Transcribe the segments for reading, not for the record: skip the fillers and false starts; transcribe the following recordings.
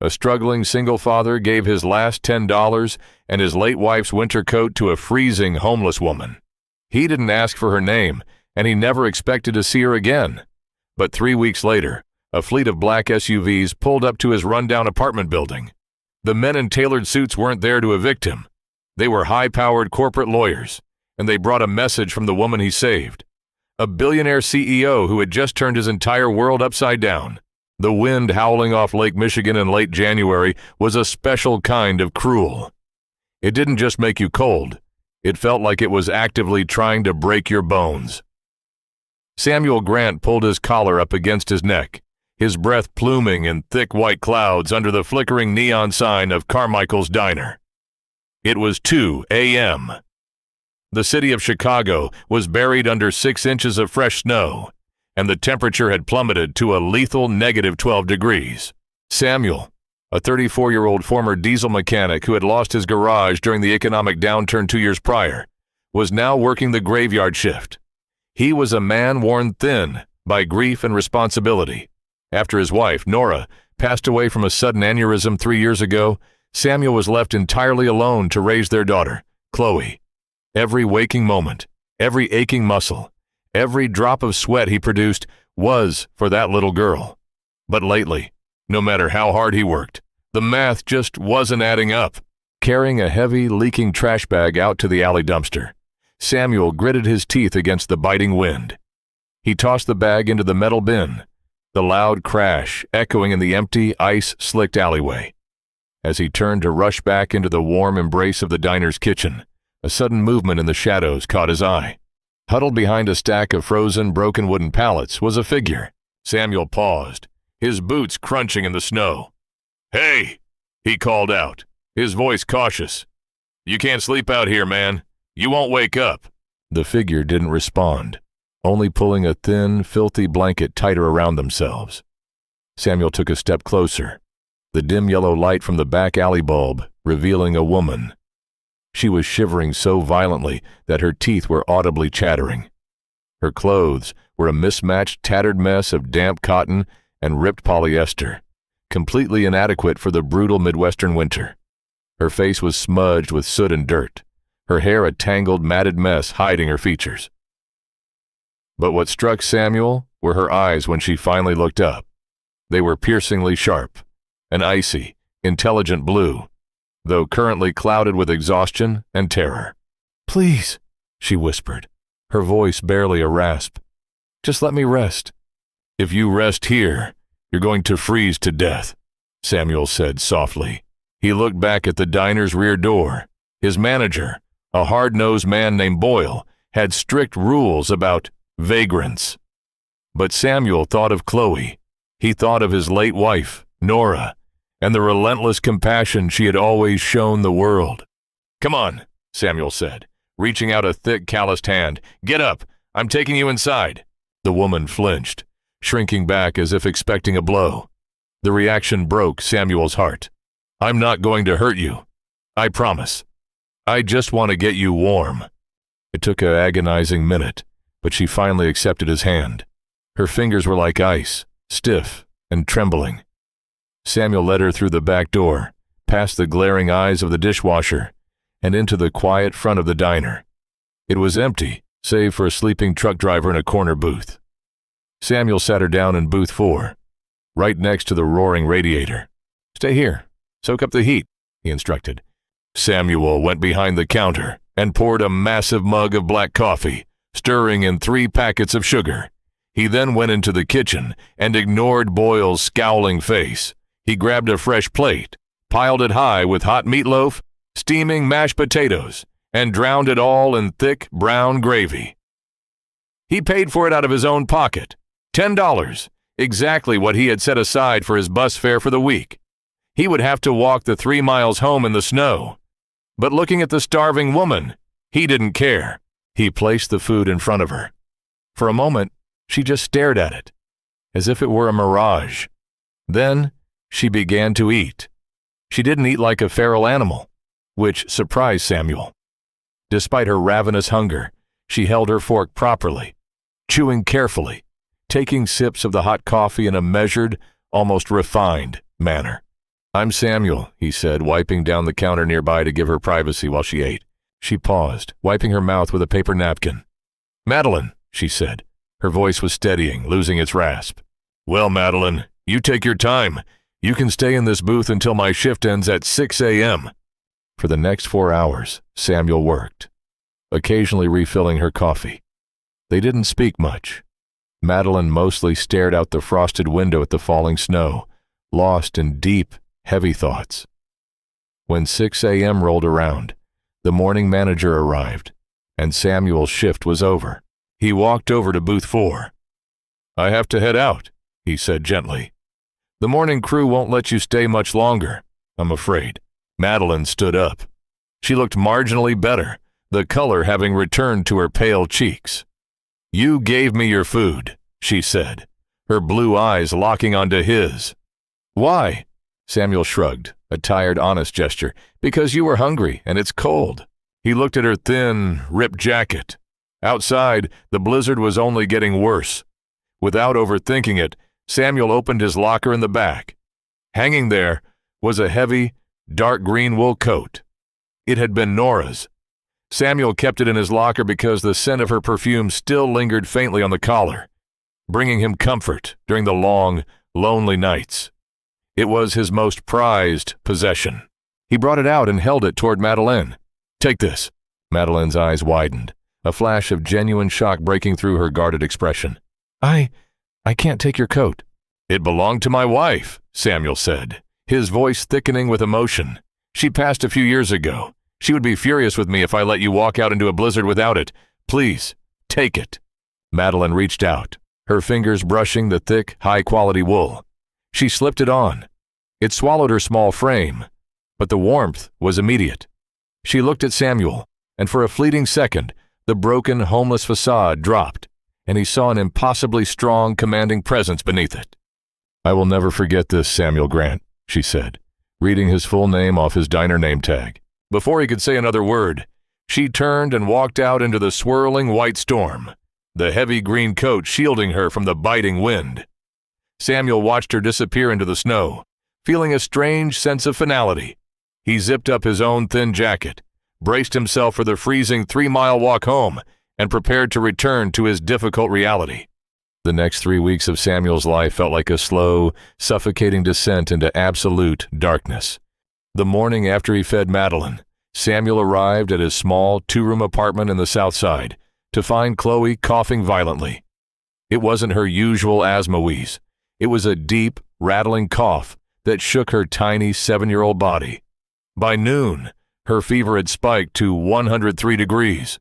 A struggling single father gave his last $10 and his late wife's winter coat to a freezing homeless woman. He didn't ask for her name, and he never expected to see her again. But 3 weeks later, a fleet of black SUVs pulled up to his rundown apartment building. The men in tailored suits weren't there to evict him. They were high-powered corporate lawyers, and they brought a message from the woman he saved. A billionaire CEO who had just turned his entire world upside down. The wind howling off Lake Michigan in late January was a special kind of cruel. It didn't just make you cold. It felt like it was actively trying to break your bones. Samuel Grant pulled his collar up against his neck, his breath pluming in thick white clouds under the flickering neon sign of Carmichael's Diner. It was 2 a.m. The city of Chicago was buried under 6 inches of fresh snow, and the temperature had plummeted to a lethal -12 degrees. Samuel, a 34-year-old former diesel mechanic who had lost his garage during the economic downturn 2 years prior, was now working the graveyard shift. He was a man worn thin by grief and responsibility. After his wife, Nora, passed away from a sudden aneurysm 3 years ago, Samuel was left entirely alone to raise their daughter, Chloe. Every waking moment, every aching muscle, every drop of sweat he produced was for that little girl. But lately, no matter how hard he worked, the math just wasn't adding up. Carrying a heavy, leaking trash bag out to the alley dumpster, Samuel gritted his teeth against the biting wind. He tossed the bag into the metal bin, the loud crash echoing in the empty, ice-slicked alleyway. As he turned to rush back into the warm embrace of the diner's kitchen, a sudden movement in the shadows caught his eye. Huddled behind a stack of frozen, broken wooden pallets was a figure. Samuel paused, his boots crunching in the snow. "Hey!" he called out, his voice cautious. "You can't sleep out here, man. You won't wake up." The figure didn't respond, only pulling a thin, filthy blanket tighter around themselves. Samuel took a step closer, the dim yellow light from the back alley bulb revealing a woman. She was shivering so violently that her teeth were audibly chattering. Her clothes were a mismatched, tattered mess of damp cotton and ripped polyester, completely inadequate for the brutal Midwestern winter. Her face was smudged with soot and dirt, her hair a tangled, matted mess hiding her features. But what struck Samuel were her eyes when she finally looked up. They were piercingly sharp, an icy, intelligent blue, though currently clouded with exhaustion and terror. "Please," she whispered, her voice barely a rasp. "Just let me rest." "If you rest here, you're going to freeze to death," Samuel said softly. He looked back at the diner's rear door. His manager, a hard-nosed man named Boyle, had strict rules about vagrants. But Samuel thought of Chloe. He thought of his late wife, Nora, and the relentless compassion she had always shown the world. "Come on," Samuel said, reaching out a thick, calloused hand. "Get up. I'm taking you inside." The woman flinched, shrinking back as if expecting a blow. The reaction broke Samuel's heart. "I'm not going to hurt you. I promise. I just want to get you warm." It took an agonizing minute, but she finally accepted his hand. Her fingers were like ice, stiff and trembling. Samuel led her through the back door, past the glaring eyes of the dishwasher, and into the quiet front of the diner. It was empty, save for a sleeping truck driver in a corner booth. Samuel sat her down in booth 4, right next to the roaring radiator. "Stay here. Soak up the heat," he instructed. Samuel went behind the counter and poured a massive mug of black coffee, stirring in 3 packets of sugar. He then went into the kitchen and ignored Boyle's scowling face. He grabbed a fresh plate, piled it high with hot meatloaf, steaming mashed potatoes, and drowned it all in thick brown gravy. He paid for it out of his own pocket, $10, exactly what he had set aside for his bus fare for the week. He would have to walk the 3 miles home in the snow. But looking at the starving woman, he didn't care. He placed the food in front of her. For a moment, she just stared at it, as if it were a mirage. Then, she began to eat. She didn't eat like a feral animal, which surprised Samuel. Despite her ravenous hunger, she held her fork properly, chewing carefully, taking sips of the hot coffee in a measured, almost refined manner. "I'm Samuel," he said, wiping down the counter nearby to give her privacy while she ate. She paused, wiping her mouth with a paper napkin. "Madeline," she said. Her voice was steadying, losing its rasp. "Well, Madeline, you take your time. You can stay in this booth until my shift ends at 6 a.m. For the next 4 hours, Samuel worked, occasionally refilling her coffee. They didn't speak much. Madeline mostly stared out the frosted window at the falling snow, lost in deep, heavy thoughts. When 6 a.m. rolled around, the morning manager arrived, and Samuel's shift was over. He walked over to booth 4. "I have to head out," he said gently. "The morning crew won't let you stay much longer, I'm afraid." Madeline stood up. She looked marginally better, the color having returned to her pale cheeks. "You gave me your food," she said, her blue eyes locking onto his. "Why?" Samuel shrugged, a tired, honest gesture. "Because you were hungry, and it's cold." He looked at her thin, ripped jacket. Outside, the blizzard was only getting worse. Without overthinking it, Samuel opened his locker in the back. Hanging there was a heavy, dark green wool coat. It had been Nora's. Samuel kept it in his locker because the scent of her perfume still lingered faintly on the collar, bringing him comfort during the long, lonely nights. It was his most prized possession. He brought it out and held it toward Madeleine. "Take this." Madeleine's eyes widened, a flash of genuine shock breaking through her guarded expression. I can't take your coat." "It belonged to my wife," Samuel said, his voice thickening with emotion. "She passed a few years ago. She would be furious with me if I let you walk out into a blizzard without it. Please, take it." Madeleine reached out, her fingers brushing the thick, high-quality wool. She slipped it on. It swallowed her small frame, but the warmth was immediate. She looked at Samuel, and for a fleeting second, the broken, homeless facade dropped, and he saw an impossibly strong, commanding presence beneath it. "I will never forget this, Samuel Grant," she said, reading his full name off his diner name tag. Before he could say another word, she turned and walked out into the swirling white storm, the heavy green coat shielding her from the biting wind. Samuel watched her disappear into the snow, feeling a strange sense of finality. He zipped up his own thin jacket, braced himself for the freezing 3-mile walk home, and prepared to return to his difficult reality. The next 3 weeks of Samuel's life felt like a slow, suffocating descent into absolute darkness. The morning after he fed Madeline, Samuel arrived at his small 2-room apartment in the South Side to find Chloe coughing violently. It wasn't her usual asthma wheeze. It was a deep, rattling cough that shook her tiny 7-year-old body. By noon, her fever had spiked to 103 degrees.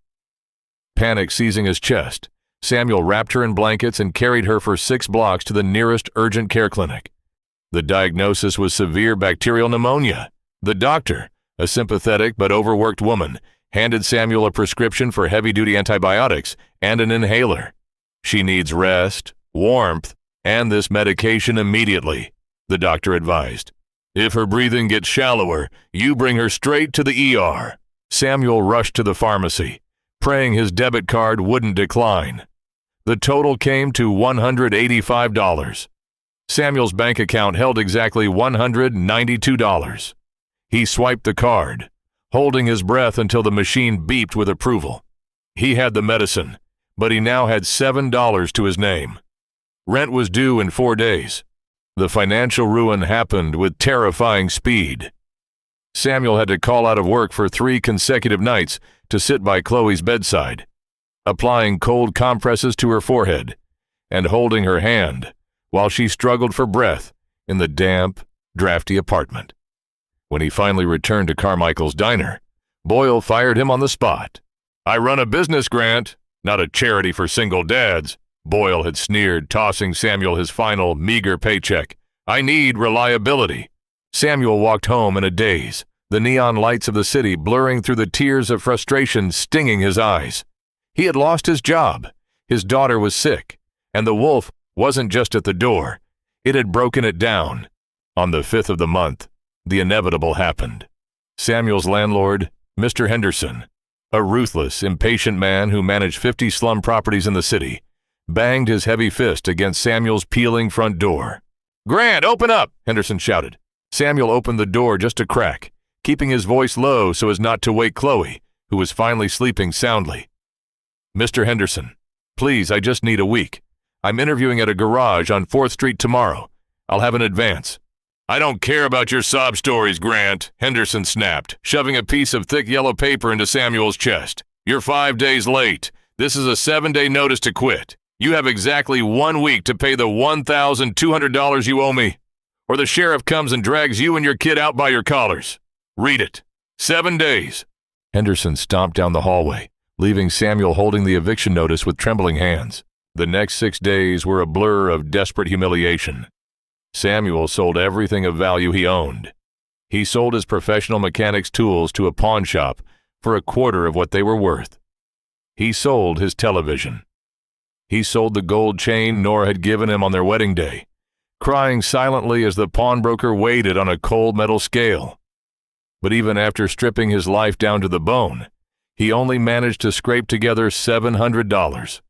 Panic seizing his chest, Samuel wrapped her in blankets and carried her for 6 blocks to the nearest urgent care clinic. The diagnosis was severe bacterial pneumonia. The doctor, a sympathetic but overworked woman, handed Samuel a prescription for heavy-duty antibiotics and an inhaler. "She needs rest, warmth, and this medication immediately," the doctor advised. "If her breathing gets shallower, you bring her straight to the ER." Samuel rushed to the pharmacy, praying his debit card wouldn't decline. The total came to $185. Samuel's bank account held exactly $192. He swiped the card, holding his breath until the machine beeped with approval. He had the medicine, but he now had $7 to his name. Rent was due in 4 days. The financial ruin happened with terrifying speed. Samuel had to call out of work for 3 consecutive nights to sit by Chloe's bedside, applying cold compresses to her forehead and holding her hand while she struggled for breath in the damp, drafty apartment. When he finally returned to Carmichael's diner, Boyle fired him on the spot. "I run a business, Grant, not a charity for single dads," Boyle had sneered, tossing Samuel his final, meager paycheck. "I need reliability." Samuel walked home in a daze, the neon lights of the city blurring through the tears of frustration stinging his eyes. He had lost his job, his daughter was sick, and the wolf wasn't just at the door. It had broken it down. On the 5th of the month, the inevitable happened. Samuel's landlord, Mr. Henderson, a ruthless, impatient man who managed 50 slum properties in the city, banged his heavy fist against Samuel's peeling front door. "Grant, open up!" Henderson shouted. Samuel opened the door just a crack, keeping his voice low so as not to wake Chloe, who was finally sleeping soundly. "Mr. Henderson, please, I just need a week. I'm interviewing at a garage on 4th Street tomorrow. I'll have an advance." "I don't care about your sob stories, Grant," Henderson snapped, shoving a piece of thick yellow paper into Samuel's chest. "You're 5 days late. This is a 7-day notice to quit. You have exactly 1 week to pay the $1,200 you owe me, or the sheriff comes and drags you and your kid out by your collars. Read it. 7 days. Henderson stomped down the hallway, leaving Samuel holding the eviction notice with trembling hands. The next 6 days were a blur of desperate humiliation. Samuel sold everything of value he owned. He sold his professional mechanic's tools to a pawn shop for a quarter of what they were worth. He sold his television. He sold the gold chain Nora had given him on their wedding day, crying silently as the pawnbroker weighed it on a cold metal scale. But even after stripping his life down to the bone, he only managed to scrape together $700.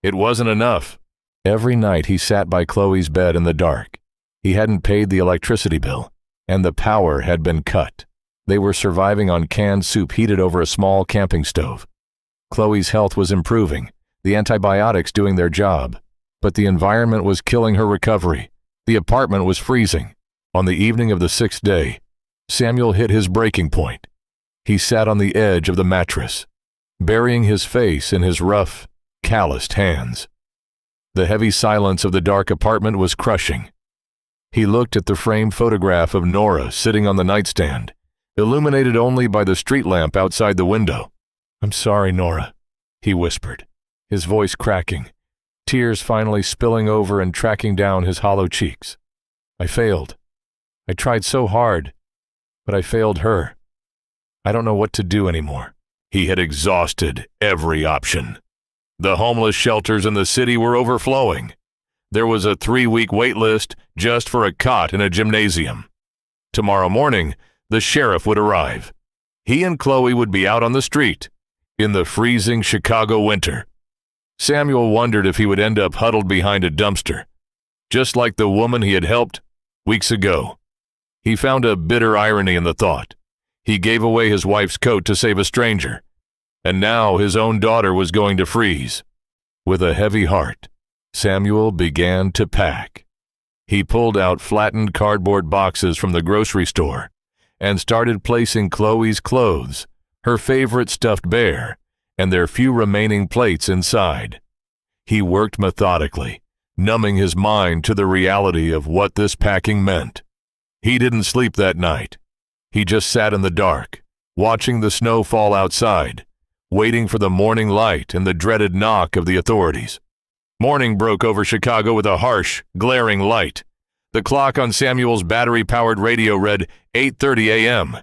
It wasn't enough. Every night he sat by Chloe's bed in the dark. He hadn't paid the electricity bill, and the power had been cut. They were surviving on canned soup heated over a small camping stove. Chloe's health was improving, the antibiotics doing their job, but the environment was killing her recovery. The apartment was freezing. On the evening of the 6th day, Samuel hit his breaking point. He sat on the edge of the mattress, burying his face in his rough, calloused hands. The heavy silence of the dark apartment was crushing. He looked at the framed photograph of Nora sitting on the nightstand, illuminated only by the street lamp outside the window. "I'm sorry, Nora," he whispered, his voice cracking, tears finally spilling over and tracking down his hollow cheeks. "I failed. I tried so hard, but I failed her. I don't know what to do anymore." He had exhausted every option. The homeless shelters in the city were overflowing. There was a 3-week wait list just for a cot in a gymnasium. Tomorrow morning, the sheriff would arrive. He and Chloe would be out on the street in the freezing Chicago winter. Samuel wondered if he would end up huddled behind a dumpster, just like the woman he had helped weeks ago. He found a bitter irony in the thought. He gave away his wife's coat to save a stranger, and now his own daughter was going to freeze. With a heavy heart, Samuel began to pack. He pulled out flattened cardboard boxes from the grocery store and started placing Chloe's clothes, her favorite stuffed bear, and their few remaining plates inside. He worked methodically, numbing his mind to the reality of what this packing meant. He didn't sleep that night. He just sat in the dark, watching the snow fall outside, waiting for the morning light and the dreaded knock of the authorities. Morning broke over Chicago with a harsh, glaring light. The clock on Samuel's battery-powered radio read 8:30 a.m.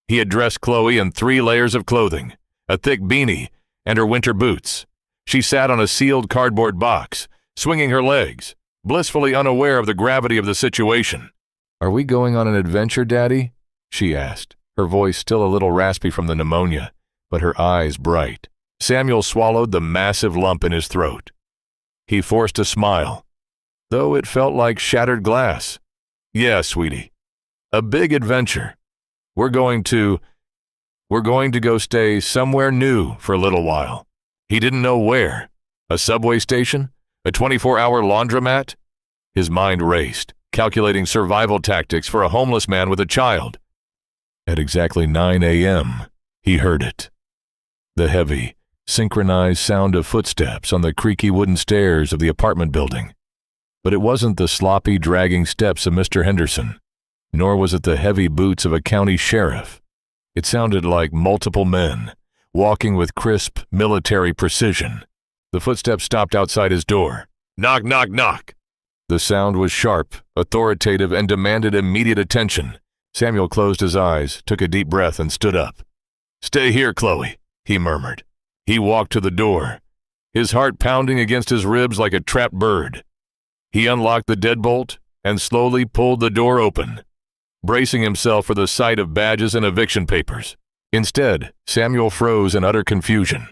He had dressed Chloe in 3 layers of clothing, a thick beanie, and her winter boots. She sat on a sealed cardboard box, swinging her legs, blissfully unaware of the gravity of the situation. "Are we going on an adventure, Daddy?" she asked, her voice still a little raspy from the pneumonia, but her eyes bright. Samuel swallowed the massive lump in his throat. He forced a smile, though it felt like shattered glass. "Yeah, sweetie. A big adventure. We're going to go stay somewhere new for a little while." He didn't know where. A subway station? A 24-hour laundromat? His mind raced, calculating survival tactics for a homeless man with a child. At exactly 9 a.m., he heard it. The heavy, synchronized sound of footsteps on the creaky wooden stairs of the apartment building. But it wasn't the sloppy, dragging steps of Mr. Henderson, nor was it the heavy boots of a county sheriff. It sounded like multiple men, walking with crisp, military precision. The footsteps stopped outside his door. "Knock, knock, knock." The sound was sharp, authoritative, and demanded immediate attention. Samuel closed his eyes, took a deep breath, and stood up. "Stay here, Chloe," he murmured. He walked to the door, his heart pounding against his ribs like a trapped bird. He unlocked the deadbolt and slowly pulled the door open, bracing himself for the sight of badges and eviction papers. Instead, Samuel froze in utter confusion.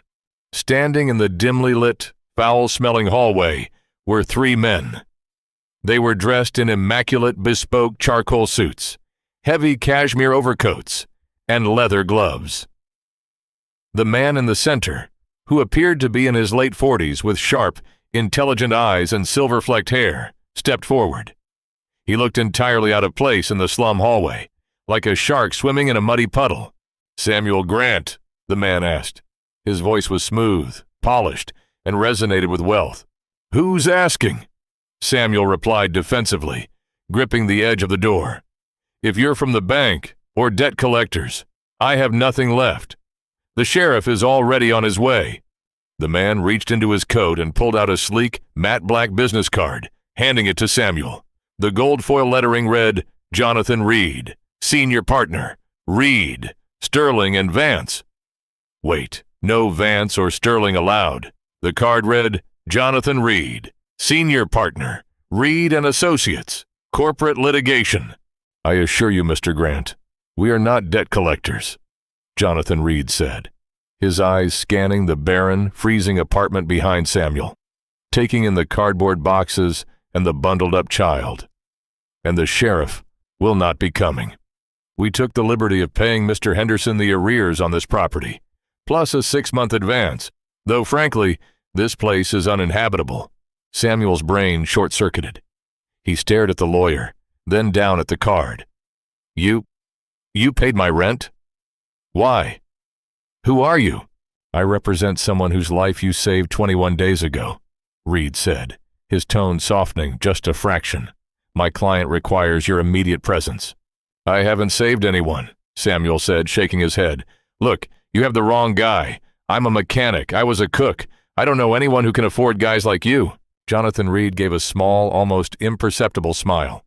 Standing in the dimly lit, foul-smelling hallway were 3 men. They were dressed in immaculate, bespoke charcoal suits, heavy cashmere overcoats, and leather gloves. The man in the center, who appeared to be in his late 40s with sharp, intelligent eyes and silver-flecked hair, stepped forward. He looked entirely out of place in the slum hallway, like a shark swimming in a muddy puddle. "Samuel Grant?" the man asked. His voice was smooth, polished, and resonated with wealth. "Who's asking?" Samuel replied defensively, gripping the edge of the door. "If you're from the bank or debt collectors, I have nothing left. The sheriff is already on his way." The man reached into his coat and pulled out a sleek, matte black business card, handing it to Samuel. The gold foil lettering read, "Jonathan Reed, Senior Partner, Reed, Sterling and Vance." Wait, no Vance or Sterling allowed. The card read, "Jonathan Reed, Senior Partner, Reed and Associates, Corporate Litigation." "I assure you, Mr. Grant, we are not debt collectors," Jonathan Reed said, his eyes scanning the barren, freezing apartment behind Samuel, taking in the cardboard boxes and the bundled-up child. "And the sheriff will not be coming. We took the liberty of paying Mr. Henderson the arrears on this property, plus a 6-month advance, though frankly, this place is uninhabitable." Samuel's brain short-circuited. He stared at the lawyer, then down at the card. You paid my rent? Why? Who are you?" "I represent someone whose life you saved 21 days ago," Reed said, his tone softening just a fraction. "My client requires your immediate presence." "I haven't saved anyone," Samuel said, shaking his head. "Look, you have the wrong guy. I'm a mechanic. I was a cook. I don't know anyone who can afford guys like you." Jonathan Reed gave a small, almost imperceptible smile.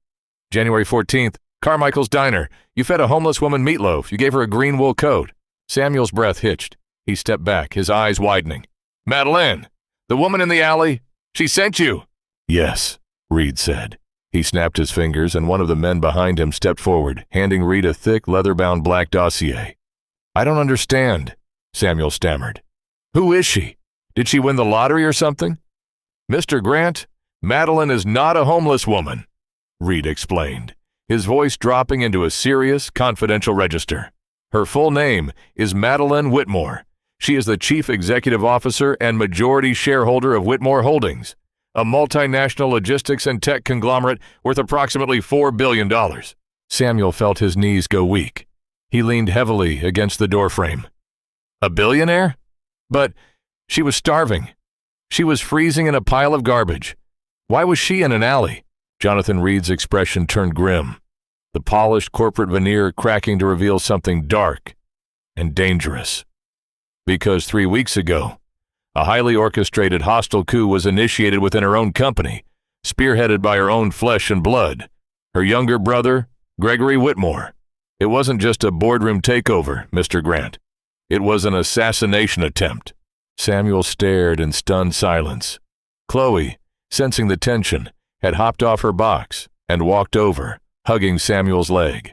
"January 14th, Carmichael's Diner. You fed a homeless woman meatloaf. You gave her a green wool coat." Samuel's breath hitched. He stepped back, his eyes widening. "Madeleine, the woman in the alley, she sent you." "Yes," Reed said. He snapped his fingers, and one of the men behind him stepped forward, handing Reed a thick, leather-bound black dossier. "I don't understand," Samuel stammered. "Who is she? Did she win the lottery or something?" "Mr. Grant, Madeleine is not a homeless woman," Reed explained, his voice dropping into a serious, confidential register. "Her full name is Madeleine Whitmore. She is the chief executive officer and majority shareholder of Whitmore Holdings, a multinational logistics and tech conglomerate worth approximately $4 billion. Samuel felt his knees go weak. He leaned heavily against the doorframe. A billionaire? But she was starving. She was freezing in a pile of garbage. Why was she in an alley? Jonathan Reed's expression turned grim, the polished corporate veneer cracking to reveal something dark and dangerous. Because 3 weeks ago, a highly orchestrated hostile coup was initiated within her own company, spearheaded by her own flesh and blood, her younger brother, Gregory Whitmore. It wasn't just a boardroom takeover, Mr. Grant. It was an assassination attempt. Samuel stared in stunned silence. Chloe, sensing the tension, had hopped off her box and walked over, hugging Samuel's leg.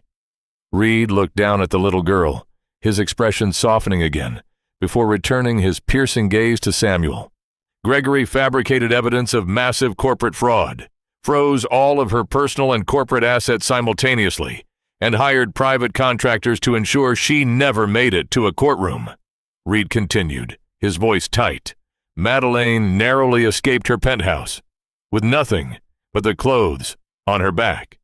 Reed looked down at the little girl, his expression softening again, before returning his piercing gaze to Samuel. Gregory fabricated evidence of massive corporate fraud, froze all of her personal and corporate assets simultaneously, and hired private contractors to ensure she never made it to a courtroom. Reed continued, his voice tight. Madeleine narrowly escaped her penthouse, with nothing but the clothes on her back.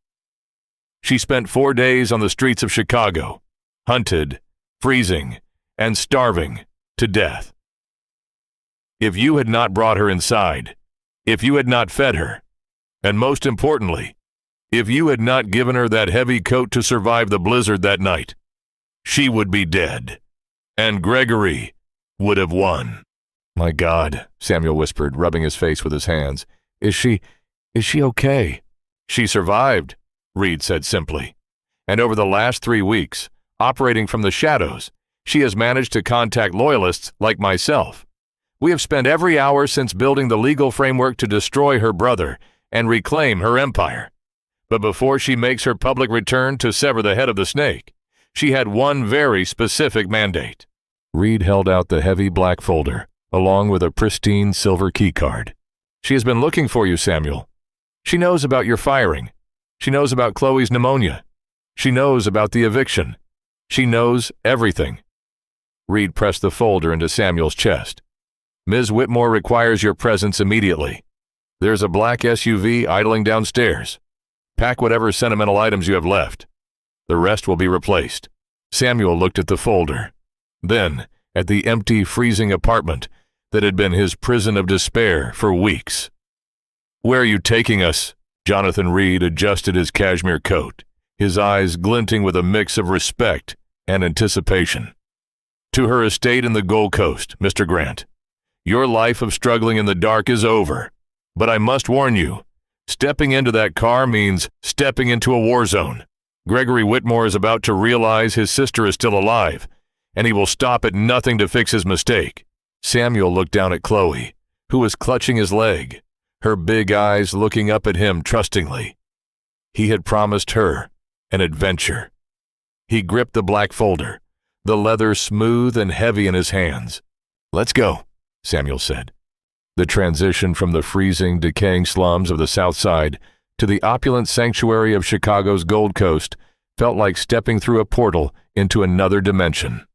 She spent 4 days on the streets of Chicago, hunted, freezing, and starving to death. If you had not brought her inside, if you had not fed her, and most importantly, if you had not given her that heavy coat to survive the blizzard that night, she would be dead, and Gregory would have won. My God, Samuel whispered, rubbing his face with his hands. Is she okay? She survived, Reed said simply. And over the last 3 weeks, operating from the shadows, she has managed to contact loyalists like myself. We have spent every hour since building the legal framework to destroy her brother and reclaim her empire. But before she makes her public return to sever the head of the snake, she had one very specific mandate. Reed held out the heavy black folder, along with a pristine silver keycard. She has been looking for you, Samuel. She knows about your firing. She knows about Chloe's pneumonia. She knows about the eviction. She knows everything. Reed pressed the folder into Samuel's chest. Ms. Whitmore requires your presence immediately. There's a black SUV idling downstairs. Pack whatever sentimental items you have left. The rest will be replaced. Samuel looked at the folder, then at the empty, freezing apartment that had been his prison of despair for weeks. Where are you taking us? Jonathan Reed adjusted his cashmere coat, his eyes glinting with a mix of respect and anticipation. To her estate in the Gold Coast, Mr. Grant. Your life of struggling in the dark is over. But I must warn you, stepping into that car means stepping into a war zone. Gregory Whitmore is about to realize his sister is still alive, and he will stop at nothing to fix his mistake. Samuel looked down at Chloe, who was clutching his leg, her big eyes looking up at him trustingly. He had promised her an adventure. He gripped the black folder, the leather smooth and heavy in his hands. Let's go, Samuel said. The transition from the freezing, decaying slums of the South Side to the opulent sanctuary of Chicago's Gold Coast felt like stepping through a portal into another dimension.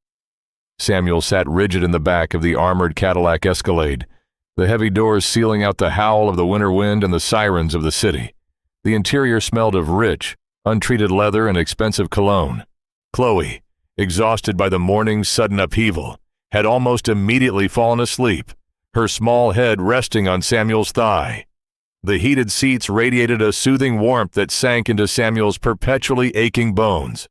Samuel sat rigid in the back of the armored Cadillac Escalade, the heavy doors sealing out the howl of the winter wind and the sirens of the city. The interior smelled of rich, untreated leather and expensive cologne. Chloe, exhausted by the morning's sudden upheaval, had almost immediately fallen asleep, her small head resting on Samuel's thigh. The heated seats radiated a soothing warmth that sank into Samuel's perpetually aching bones.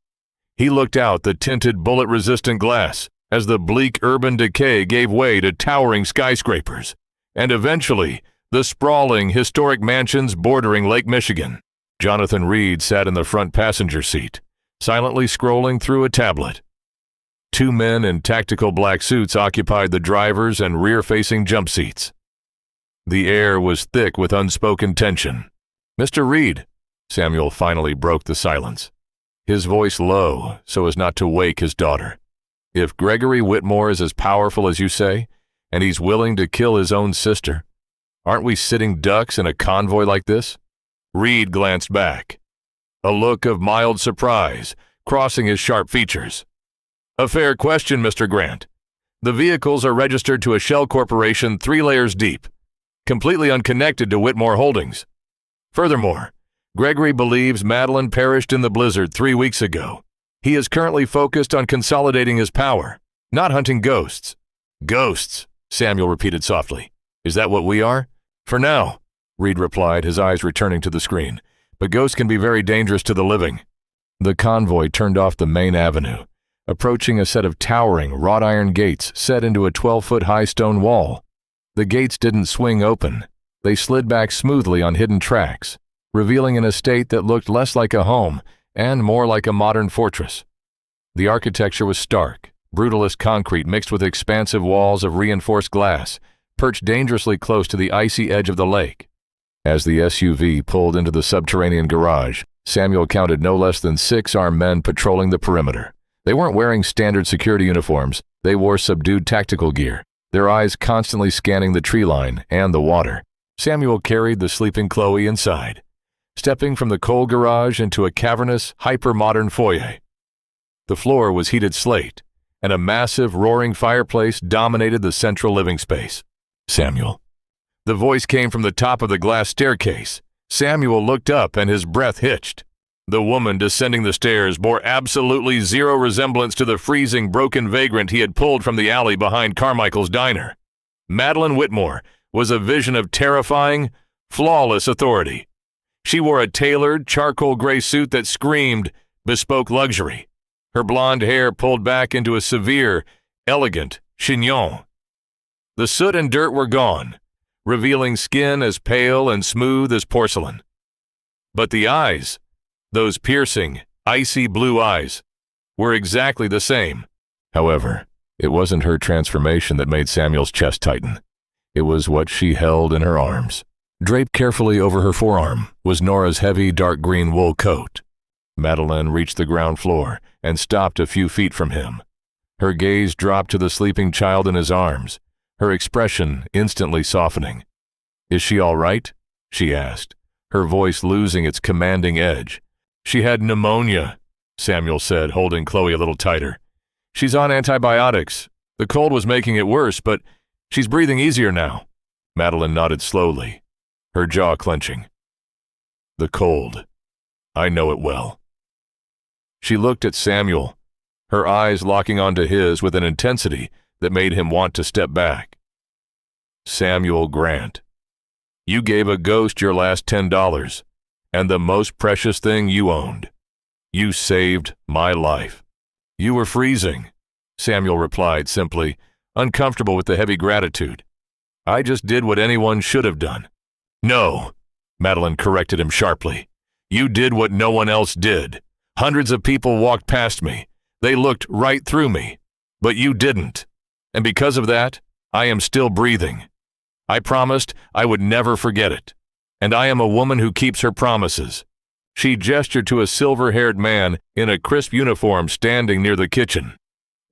He looked out the tinted bullet-resistant glass as the bleak urban decay gave way to towering skyscrapers, and eventually the sprawling, historic mansions bordering Lake Michigan. Jonathan Reed sat in the front passenger seat, silently scrolling through a tablet. Two men in tactical black suits occupied the driver's and rear-facing jump seats. The air was thick with unspoken tension. Mr. Reed, Samuel finally broke the silence, his voice low so as not to wake his daughter. If Gregory Whitmore is as powerful as you say, and he's willing to kill his own sister, aren't we sitting ducks in a convoy like this? Reed glanced back, a look of mild surprise crossing his sharp features. A fair question, Mr. Grant. The vehicles are registered to a shell corporation 3 layers deep, completely unconnected to Whitmore Holdings. Furthermore, Gregory believes Madeline perished in the blizzard 3 weeks ago. He is currently focused on consolidating his power, not hunting ghosts. Ghosts, Samuel repeated softly. Is that what we are? For now, Reed replied, his eyes returning to the screen. But ghosts can be very dangerous to the living. The convoy turned off the main avenue, approaching a set of towering wrought iron gates set into a 12-foot-high stone wall. The gates didn't swing open. They slid back smoothly on hidden tracks, revealing an estate that looked less like a home and more like a modern fortress. The architecture was stark, brutalist concrete mixed with expansive walls of reinforced glass, perched dangerously close to the icy edge of the lake. As the SUV pulled into the subterranean garage, Samuel counted no less than 6 armed men patrolling the perimeter. They weren't wearing standard security uniforms. They wore subdued tactical gear, their eyes constantly scanning the tree line and the water. Samuel carried the sleeping Chloe inside, stepping from the cold garage into a cavernous, hyper-modern foyer. The floor was heated slate, and a massive, roaring fireplace dominated the central living space. Samuel. The voice came from the top of the glass staircase. Samuel looked up and his breath hitched. The woman descending the stairs bore absolutely zero resemblance to the freezing, broken vagrant he had pulled from the alley behind Carmichael's diner. Madeline Whitmore was a vision of terrifying, flawless authority. She wore a tailored, charcoal gray suit that screamed bespoke luxury, her blonde hair pulled back into a severe, elegant chignon. The soot and dirt were gone, revealing skin as pale and smooth as porcelain. But the eyes, those piercing, icy blue eyes, were exactly the same. However, it wasn't her transformation that made Samuel's chest tighten. It was what she held in her arms. Draped carefully over her forearm was Nora's heavy dark green wool coat. Madeline reached the ground floor and stopped a few feet from him. Her gaze dropped to the sleeping child in his arms, her expression instantly softening. "Is she all right?" she asked, her voice losing its commanding edge. "She had pneumonia," Samuel said, holding Chloe a little tighter. "She's on antibiotics. The cold was making it worse, but she's breathing easier now." Madeline nodded slowly, her jaw clenching. "The cold. I know it well." She looked at Samuel, her eyes locking onto his with an intensity that made him want to step back. "Samuel Grant, you gave a ghost your last $10 and the most precious thing you owned. You saved my life." "You were freezing," Samuel replied simply, uncomfortable with the heavy gratitude. "I just did what anyone should have done." "No," Madeline corrected him sharply. "You did what no one else did. Hundreds of people walked past me. They looked right through me. But you didn't. And because of that, I am still breathing. I promised I would never forget it. And I am a woman who keeps her promises." She gestured to a silver-haired man in a crisp uniform standing near the kitchen.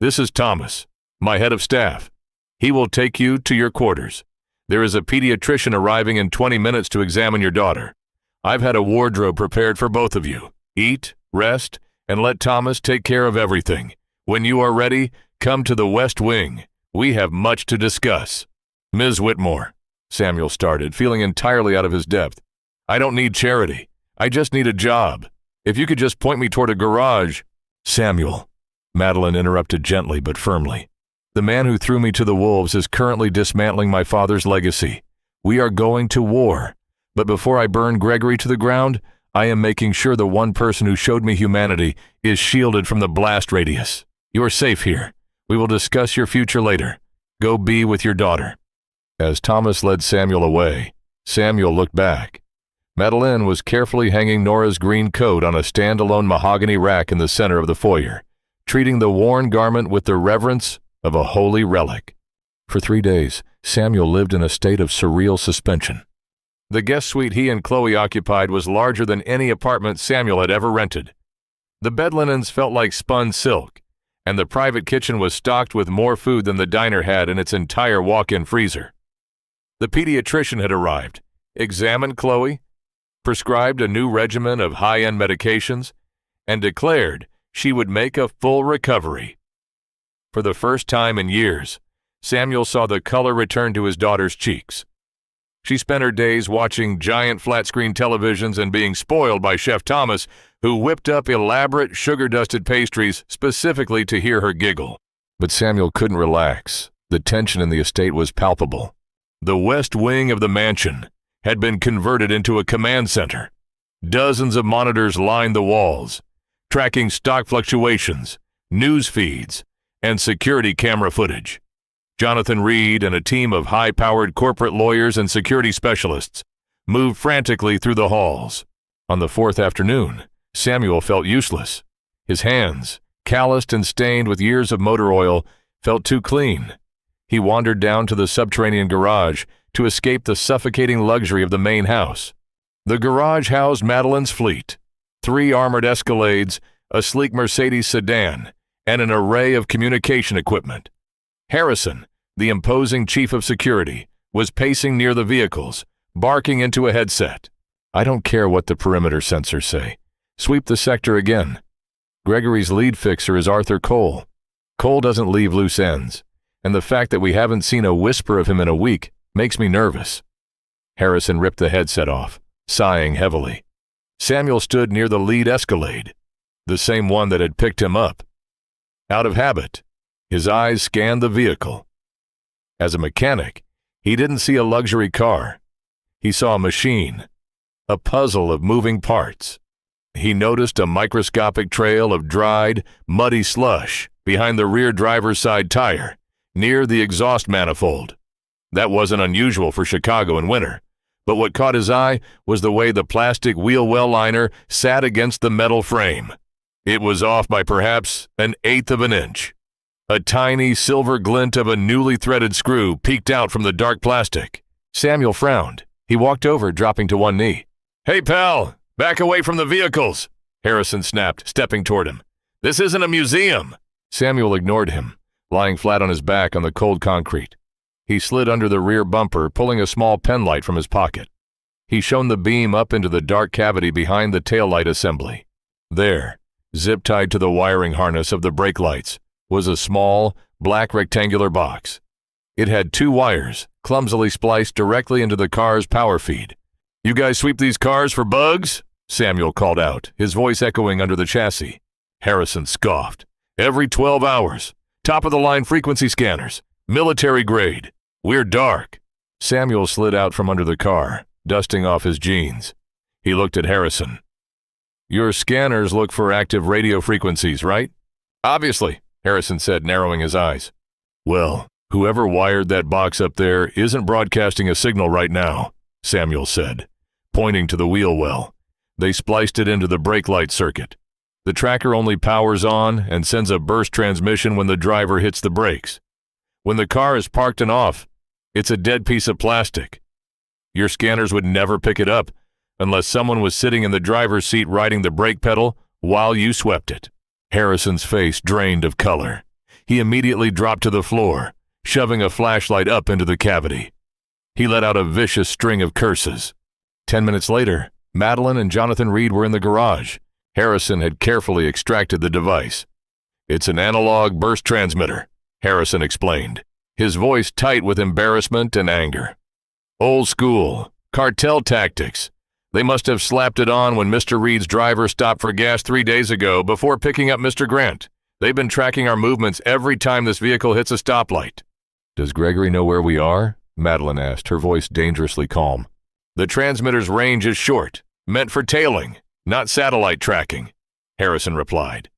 "This is Thomas, my head of staff. He will take you to your quarters. There is a pediatrician arriving in 20 minutes to examine your daughter. I've had a wardrobe prepared for both of you. Eat, rest, and let Thomas take care of everything. When you are ready, come to the West Wing. We have much to discuss." "Ms. Whitmore," Samuel started, feeling entirely out of his depth. "I don't need charity. I just need a job. If you could just point me toward a garage—" "Samuel," Madeline interrupted gently but firmly. "The man who threw me to the wolves is currently dismantling my father's legacy. We are going to war. But before I burn Gregory to the ground, I am making sure the one person who showed me humanity is shielded from the blast radius. You are safe here. We will discuss your future later. Go be with your daughter." As Thomas led Samuel away, Samuel looked back. Madeline was carefully hanging Nora's green coat on a standalone mahogany rack in the center of the foyer, treating the worn garment with the reverence of a holy relic. For 3 days, Samuel lived in a state of surreal suspension. The guest suite he and Chloe occupied was larger than any apartment Samuel had ever rented. The bed linens felt like spun silk, and the private kitchen was stocked with more food than the diner had in its entire walk-in freezer. The pediatrician had arrived, examined Chloe, prescribed a new regimen of high-end medications, and declared she would make a full recovery. For the first time in years, Samuel saw the color return to his daughter's cheeks. She spent her days watching giant flat-screen televisions and being spoiled by Chef Thomas, who whipped up elaborate sugar-dusted pastries specifically to hear her giggle. But Samuel couldn't relax. The tension in the estate was palpable. The west wing of the mansion had been converted into a command center. Dozens of monitors lined the walls, tracking stock fluctuations, news feeds, and security camera footage. Jonathan Reed and a team of high-powered corporate lawyers and security specialists moved frantically through the halls. On the fourth afternoon, Samuel felt useless. His hands, calloused and stained with years of motor oil, felt too clean. He wandered down to the subterranean garage to escape the suffocating luxury of the main house. The garage housed Madeline's fleet, 3 armored Escalades, a sleek Mercedes sedan, and an array of communication equipment. Harrison, the imposing chief of security, was pacing near the vehicles, barking into a headset. "I don't care what the perimeter sensors say. Sweep the sector again. Gregory's lead fixer is Arthur Cole. Cole doesn't leave loose ends, and the fact that we haven't seen a whisper of him in a week makes me nervous." Harrison ripped the headset off, sighing heavily. Samuel stood near the lead Escalade, the same one that had picked him up. Out of habit, his eyes scanned the vehicle. As a mechanic, he didn't see a luxury car. He saw a machine, a puzzle of moving parts. He noticed a microscopic trail of dried, muddy slush behind the rear driver's side tire, near the exhaust manifold. That wasn't unusual for Chicago in winter, but what caught his eye was the way the plastic wheel well liner sat against the metal frame. It was off by perhaps 1/8 of an inch. A tiny silver glint of a newly threaded screw peeked out from the dark plastic. Samuel frowned. He walked over, dropping to one knee. "Hey, pal, back away from the vehicles," Harrison snapped, stepping toward him. "This isn't a museum." Samuel ignored him, lying flat on his back on the cold concrete. He slid under the rear bumper, pulling a small penlight from his pocket. He shone the beam up into the dark cavity behind the taillight assembly. There, Zip-tied to the wiring harness of the brake lights was a small, black rectangular box. It had 2 wires, clumsily spliced directly into the car's power feed. "You guys sweep these cars for bugs?" Samuel called out, his voice echoing under the chassis. Harrison scoffed. "Every 12 hours. Top-of-the-line frequency scanners. Military grade. We're dark." Samuel slid out from under the car, dusting off his jeans. He looked at Harrison. "Your scanners look for active radio frequencies, right?" "Obviously," Harrison said, narrowing his eyes. "Well, whoever wired that box up there isn't broadcasting a signal right now," Samuel said, pointing to the wheel well. "They spliced it into the brake light circuit. The tracker only powers on and sends a burst transmission when the driver hits the brakes. When the car is parked and off, it's a dead piece of plastic. Your scanners would never pick it up unless someone was sitting in the driver's seat riding the brake pedal while you swept it." Harrison's face drained of color. He immediately dropped to the floor, shoving a flashlight up into the cavity. He let out a vicious string of curses. 10 minutes later, Madeline and Jonathan Reed were in the garage. Harrison had carefully extracted the device. "It's an analog burst transmitter," Harrison explained, his voice tight with embarrassment and anger. "Old school, cartel tactics. They must have slapped it on when Mr. Reed's driver stopped for gas 3 days ago before picking up Mr. Grant. They've been tracking our movements every time this vehicle hits a stoplight." "Does Gregory know where we are?" Madeline asked, her voice dangerously calm. "The transmitter's range is short, meant for tailing, not satellite tracking," Harrison replied.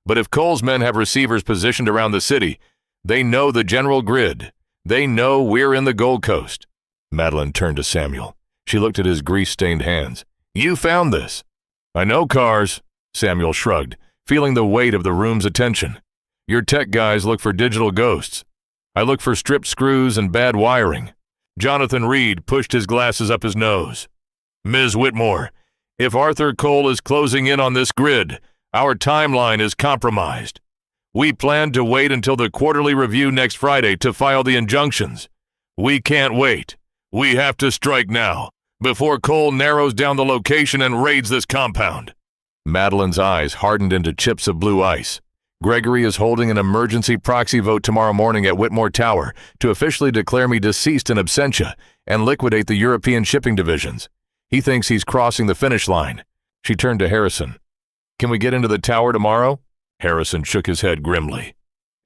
"But if Cole's men have receivers positioned around the city, they know the general grid. They know we're in the Gold Coast." Madeline turned to Samuel. She looked at his grease-stained hands. "You found this." "I know cars," Samuel shrugged, feeling the weight of the room's attention. "Your tech guys look for digital ghosts. I look for stripped screws and bad wiring." Jonathan Reed pushed his glasses up his nose. "Ms. Whitmore, if Arthur Cole is closing in on this grid, our timeline is compromised. We planned to wait until the quarterly review next Friday to file the injunctions. We can't wait. We have to strike now, before Cole narrows down the location and raids this compound." Madeline's eyes hardened into chips of blue ice. "Gregory is holding an emergency proxy vote tomorrow morning at Whitmore Tower to officially declare me deceased in absentia and liquidate the European shipping divisions. He thinks he's crossing the finish line." She turned to Harrison. "Can we get into the tower tomorrow?" Harrison shook his head grimly.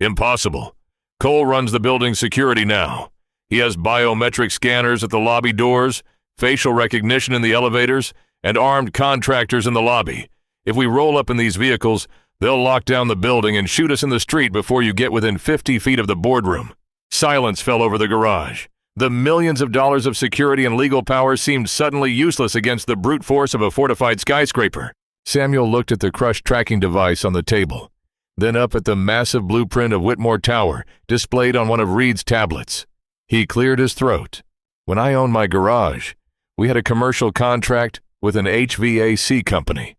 "Impossible. Cole runs the building's security now. He has biometric scanners at the lobby doors, facial recognition in the elevators, and armed contractors in the lobby. If we roll up in these vehicles, they'll lock down the building and shoot us in the street before you get within 50 feet of the boardroom." Silence fell over the garage. The millions of dollars of security and legal power seemed suddenly useless against the brute force of a fortified skyscraper. Samuel looked at the crushed tracking device on the table, then up at the massive blueprint of Whitmore Tower displayed on one of Reed's tablets. He cleared his throat. "When I owned my garage, we had a commercial contract with an HVAC company,"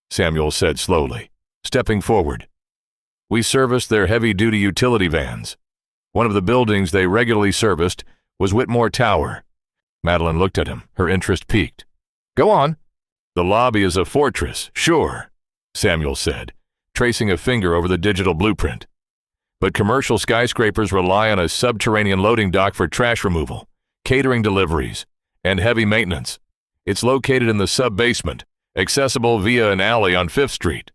Samuel said slowly, stepping forward. "We serviced their heavy-duty utility vans. One of the buildings they regularly serviced was Whitmore Tower." Madeline looked at him, her interest piqued. "Go on." "The lobby is a fortress, sure," Samuel said, tracing a finger over the digital blueprint. "But commercial skyscrapers rely on a subterranean loading dock for trash removal, catering deliveries, and heavy maintenance. It's located in the sub-basement, accessible via an alley on 5th Street.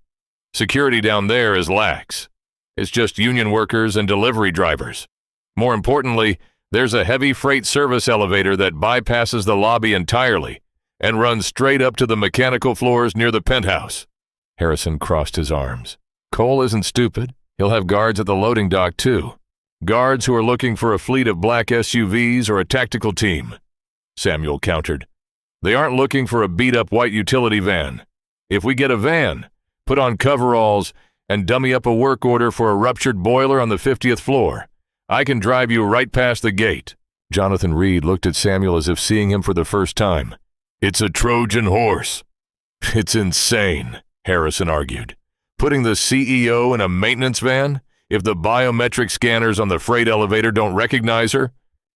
Security down there is lax. It's just union workers and delivery drivers. More importantly, there's a heavy freight service elevator that bypasses the lobby entirely and runs straight up to the mechanical floors near the penthouse." Harrison crossed his arms. "Cole isn't stupid. He'll have guards at the loading dock, too. Guards who are looking for a fleet of black SUVs or a tactical team," Samuel countered. "They aren't looking for a beat-up white utility van. If we get a van, put on coveralls, and dummy up a work order for a ruptured boiler on the 50th floor, I can drive you right past the gate." Jonathan Reed looked at Samuel as if seeing him for the first time. "It's a Trojan horse." "It's insane," Harrison argued. "Putting the CEO in a maintenance van? If the biometric scanners on the freight elevator don't recognize her?"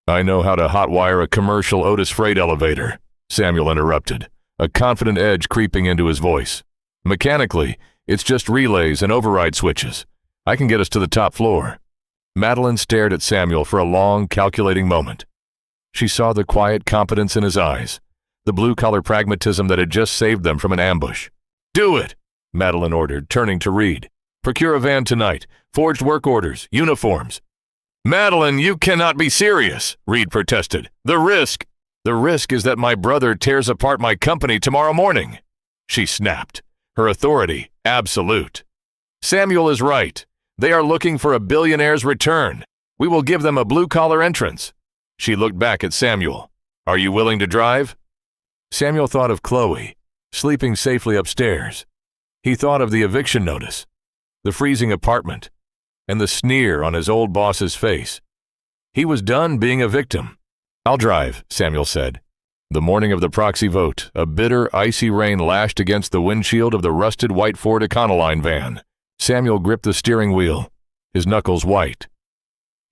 "I know how to hotwire a commercial Otis freight elevator," Samuel interrupted, a confident edge creeping into his voice. "Mechanically, It's just relays and override switches. I can get us to the top floor." Madeline stared at Samuel for a long, calculating moment. She saw the quiet competence in his eyes, the blue-collar pragmatism that had just saved them from an ambush. "Do it," Madeline ordered, turning to Reed. "Procure a van tonight. Forged work orders, uniforms." "Madeline, you cannot be serious," Reed protested. The risk is that my brother tears apart my company tomorrow morning," she snapped, her authority absolute. "Samuel is right. They are looking for a billionaire's return. We will give them a blue-collar entrance." She looked back at Samuel. "Are you willing to drive?" Samuel thought of Chloe, sleeping safely upstairs. He thought of the eviction notice, the freezing apartment, and the sneer on his old boss's face. He was done being a victim. "I'll drive," Samuel said. The morning of the proxy vote, a bitter, icy rain lashed against the windshield of the rusted white Ford Econoline van. Samuel gripped the steering wheel, his knuckles white.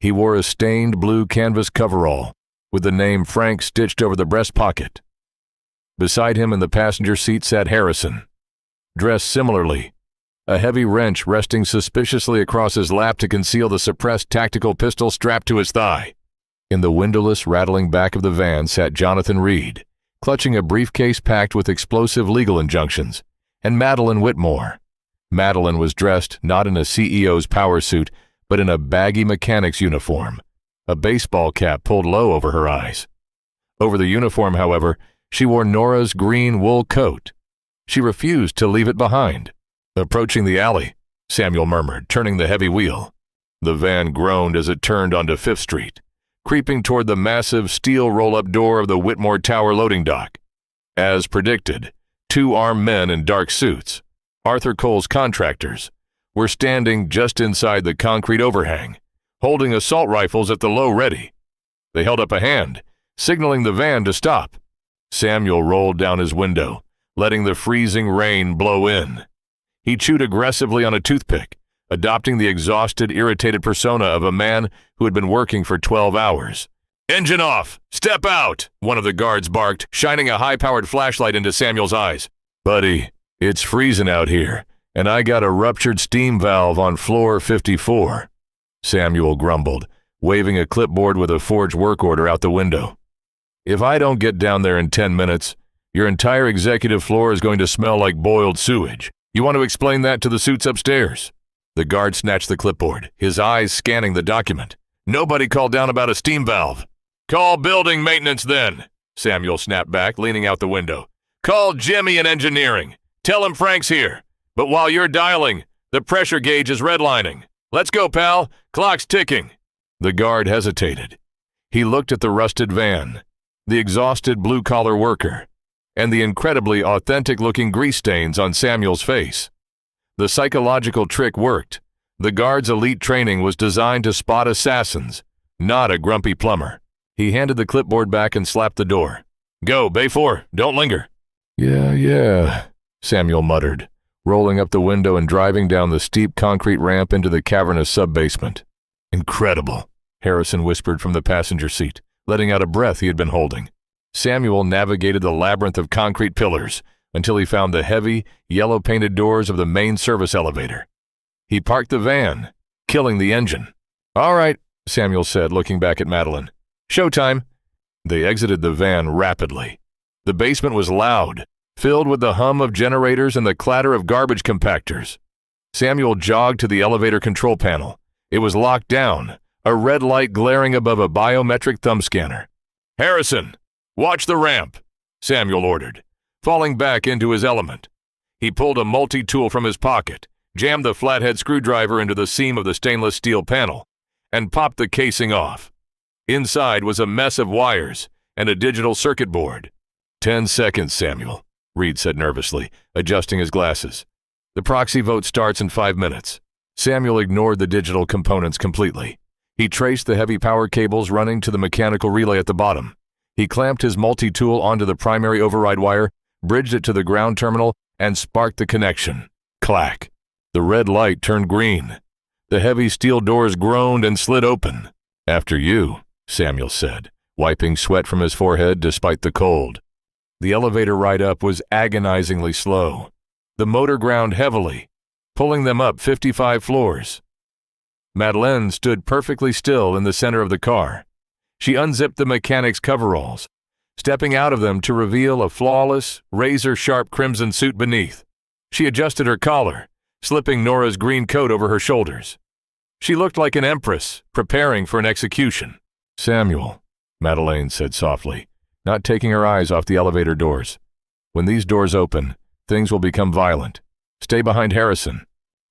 He wore a stained blue canvas coverall with the name Frank stitched over the breast pocket. Beside him in the passenger seat sat Harrison, dressed similarly, a heavy wrench resting suspiciously across his lap to conceal the suppressed tactical pistol strapped to his thigh. In the windowless, rattling back of the van sat Jonathan Reed, clutching a briefcase packed with explosive legal injunctions, and Madeline Whitmore. Madeline was dressed not in a CEO's power suit, but in a baggy mechanic's uniform, a baseball cap pulled low over her eyes. Over the uniform, however, she wore Nora's green wool coat. She refused to leave it behind. "Approaching the alley," Samuel murmured, turning the heavy wheel. The van groaned as it turned onto 5th Street, creeping toward the massive steel roll-up door of the Whitmore Tower loading dock. As predicted, 2 armed men in dark suits, Arthur Cole's contractors, were standing just inside the concrete overhang, holding assault rifles at the low ready. They held up a hand, signaling the van to stop. Samuel rolled down his window, letting the freezing rain blow in. He chewed aggressively on a toothpick, adopting the exhausted, irritated persona of a man who had been working for 12 hours. "Engine off! Step out!" one of the guards barked, shining a high-powered flashlight into Samuel's eyes. "Buddy, it's freezing out here, and I got a ruptured steam valve on floor 54, Samuel grumbled, waving a clipboard with a forged work order out the window. "If I don't get down there in 10 minutes, your entire executive floor is going to smell like boiled sewage. You want to explain that to the suits upstairs?" The guard snatched the clipboard, his eyes scanning the document. "Nobody called down about a steam valve." "Call building maintenance then," Samuel snapped back, leaning out the window. "Call Jimmy in engineering. Tell him Frank's here. But while you're dialing, the pressure gauge is redlining. Let's go, pal. Clock's ticking." The guard hesitated. He looked at the rusted van, the exhausted blue-collar worker, and the incredibly authentic-looking grease stains on Samuel's face. The psychological trick worked. The guard's elite training was designed to spot assassins, not a grumpy plumber. He handed the clipboard back and slapped the door. "Go, Bay 4. Don't linger." Yeah, Samuel muttered, rolling up the window and driving down the steep concrete ramp into the cavernous sub-basement. "Incredible," Harrison whispered from the passenger seat, letting out a breath he had been holding. Samuel navigated the labyrinth of concrete pillars until he found the heavy, yellow-painted doors of the main service elevator. He parked the van, killing the engine. "All right," Samuel said, looking back at Madeline. "Showtime." They exited the van rapidly. The basement was loud, filled with the hum of generators and the clatter of garbage compactors. Samuel jogged to the elevator control panel. It was locked down, a red light glaring above a biometric thumb scanner. "Harrison, watch the ramp," Samuel ordered, falling back into his element. He pulled a multi-tool from his pocket, jammed the flathead screwdriver into the seam of the stainless steel panel, and popped the casing off. Inside was a mess of wires and a digital circuit board. 10 seconds, Samuel," Reed said nervously, adjusting his glasses. "The proxy vote starts in 5 minutes." Samuel ignored the digital components completely. He traced the heavy power cables running to the mechanical relay at the bottom. He clamped his multi-tool onto the primary override wire, bridged it to the ground terminal, and sparked the connection. Clack. The red light turned green. The heavy steel doors groaned and slid open. "After you," Samuel said, wiping sweat from his forehead despite the cold. The elevator ride up was agonizingly slow. The motor ground heavily, pulling them up 55 floors. Madeleine stood perfectly still in the center of the car. She unzipped the mechanic's coveralls, stepping out of them to reveal a flawless, razor-sharp crimson suit beneath. She adjusted her collar, slipping Nora's green coat over her shoulders. She looked like an empress, preparing for an execution. "Samuel," Madeleine said softly, not taking her eyes off the elevator doors. "When these doors open, things will become violent. Stay behind Harrison."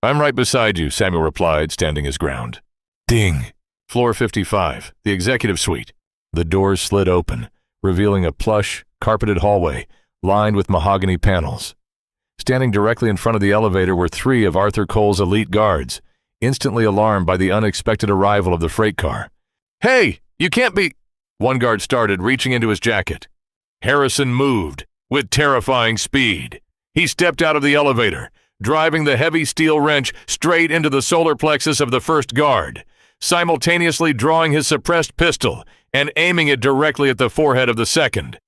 "I'm right beside you," Samuel replied, standing his ground. Ding! Floor 55, the executive suite. The doors slid open, revealing a plush, carpeted hallway lined with mahogany panels. Standing directly in front of the elevator were 3 of Arthur Cole's elite guards, instantly alarmed by the unexpected arrival of the freight car. "Hey, you can't be—" One guard started, reaching into his jacket. Harrison moved, with terrifying speed. He stepped out of the elevator, driving the heavy steel wrench straight into the solar plexus of the first guard, simultaneously drawing his suppressed pistol and aiming it directly at the forehead of the second.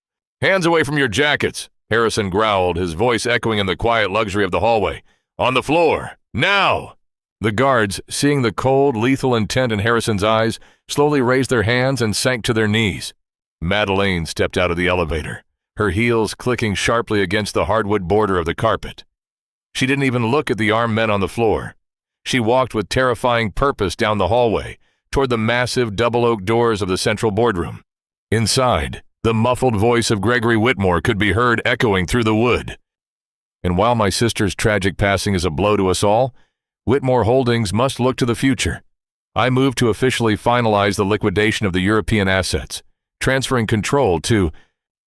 "Hands away from your jackets," Harrison growled, his voice echoing in the quiet luxury of the hallway. "On the floor, now!" The guards, seeing the cold, lethal intent in Harrison's eyes, slowly raised their hands and sank to their knees. Madeleine stepped out of the elevator, her heels clicking sharply against the hardwood border of the carpet. She didn't even look at the armed men on the floor. She walked with terrifying purpose down the hallway, toward the massive double-oak doors of the central boardroom. Inside, the muffled voice of Gregory Whitmore could be heard echoing through the wood. "And while my sister's tragic passing is a blow to us all, Whitmore Holdings must look to the future. I move to officially finalize the liquidation of the European assets, transferring control to—"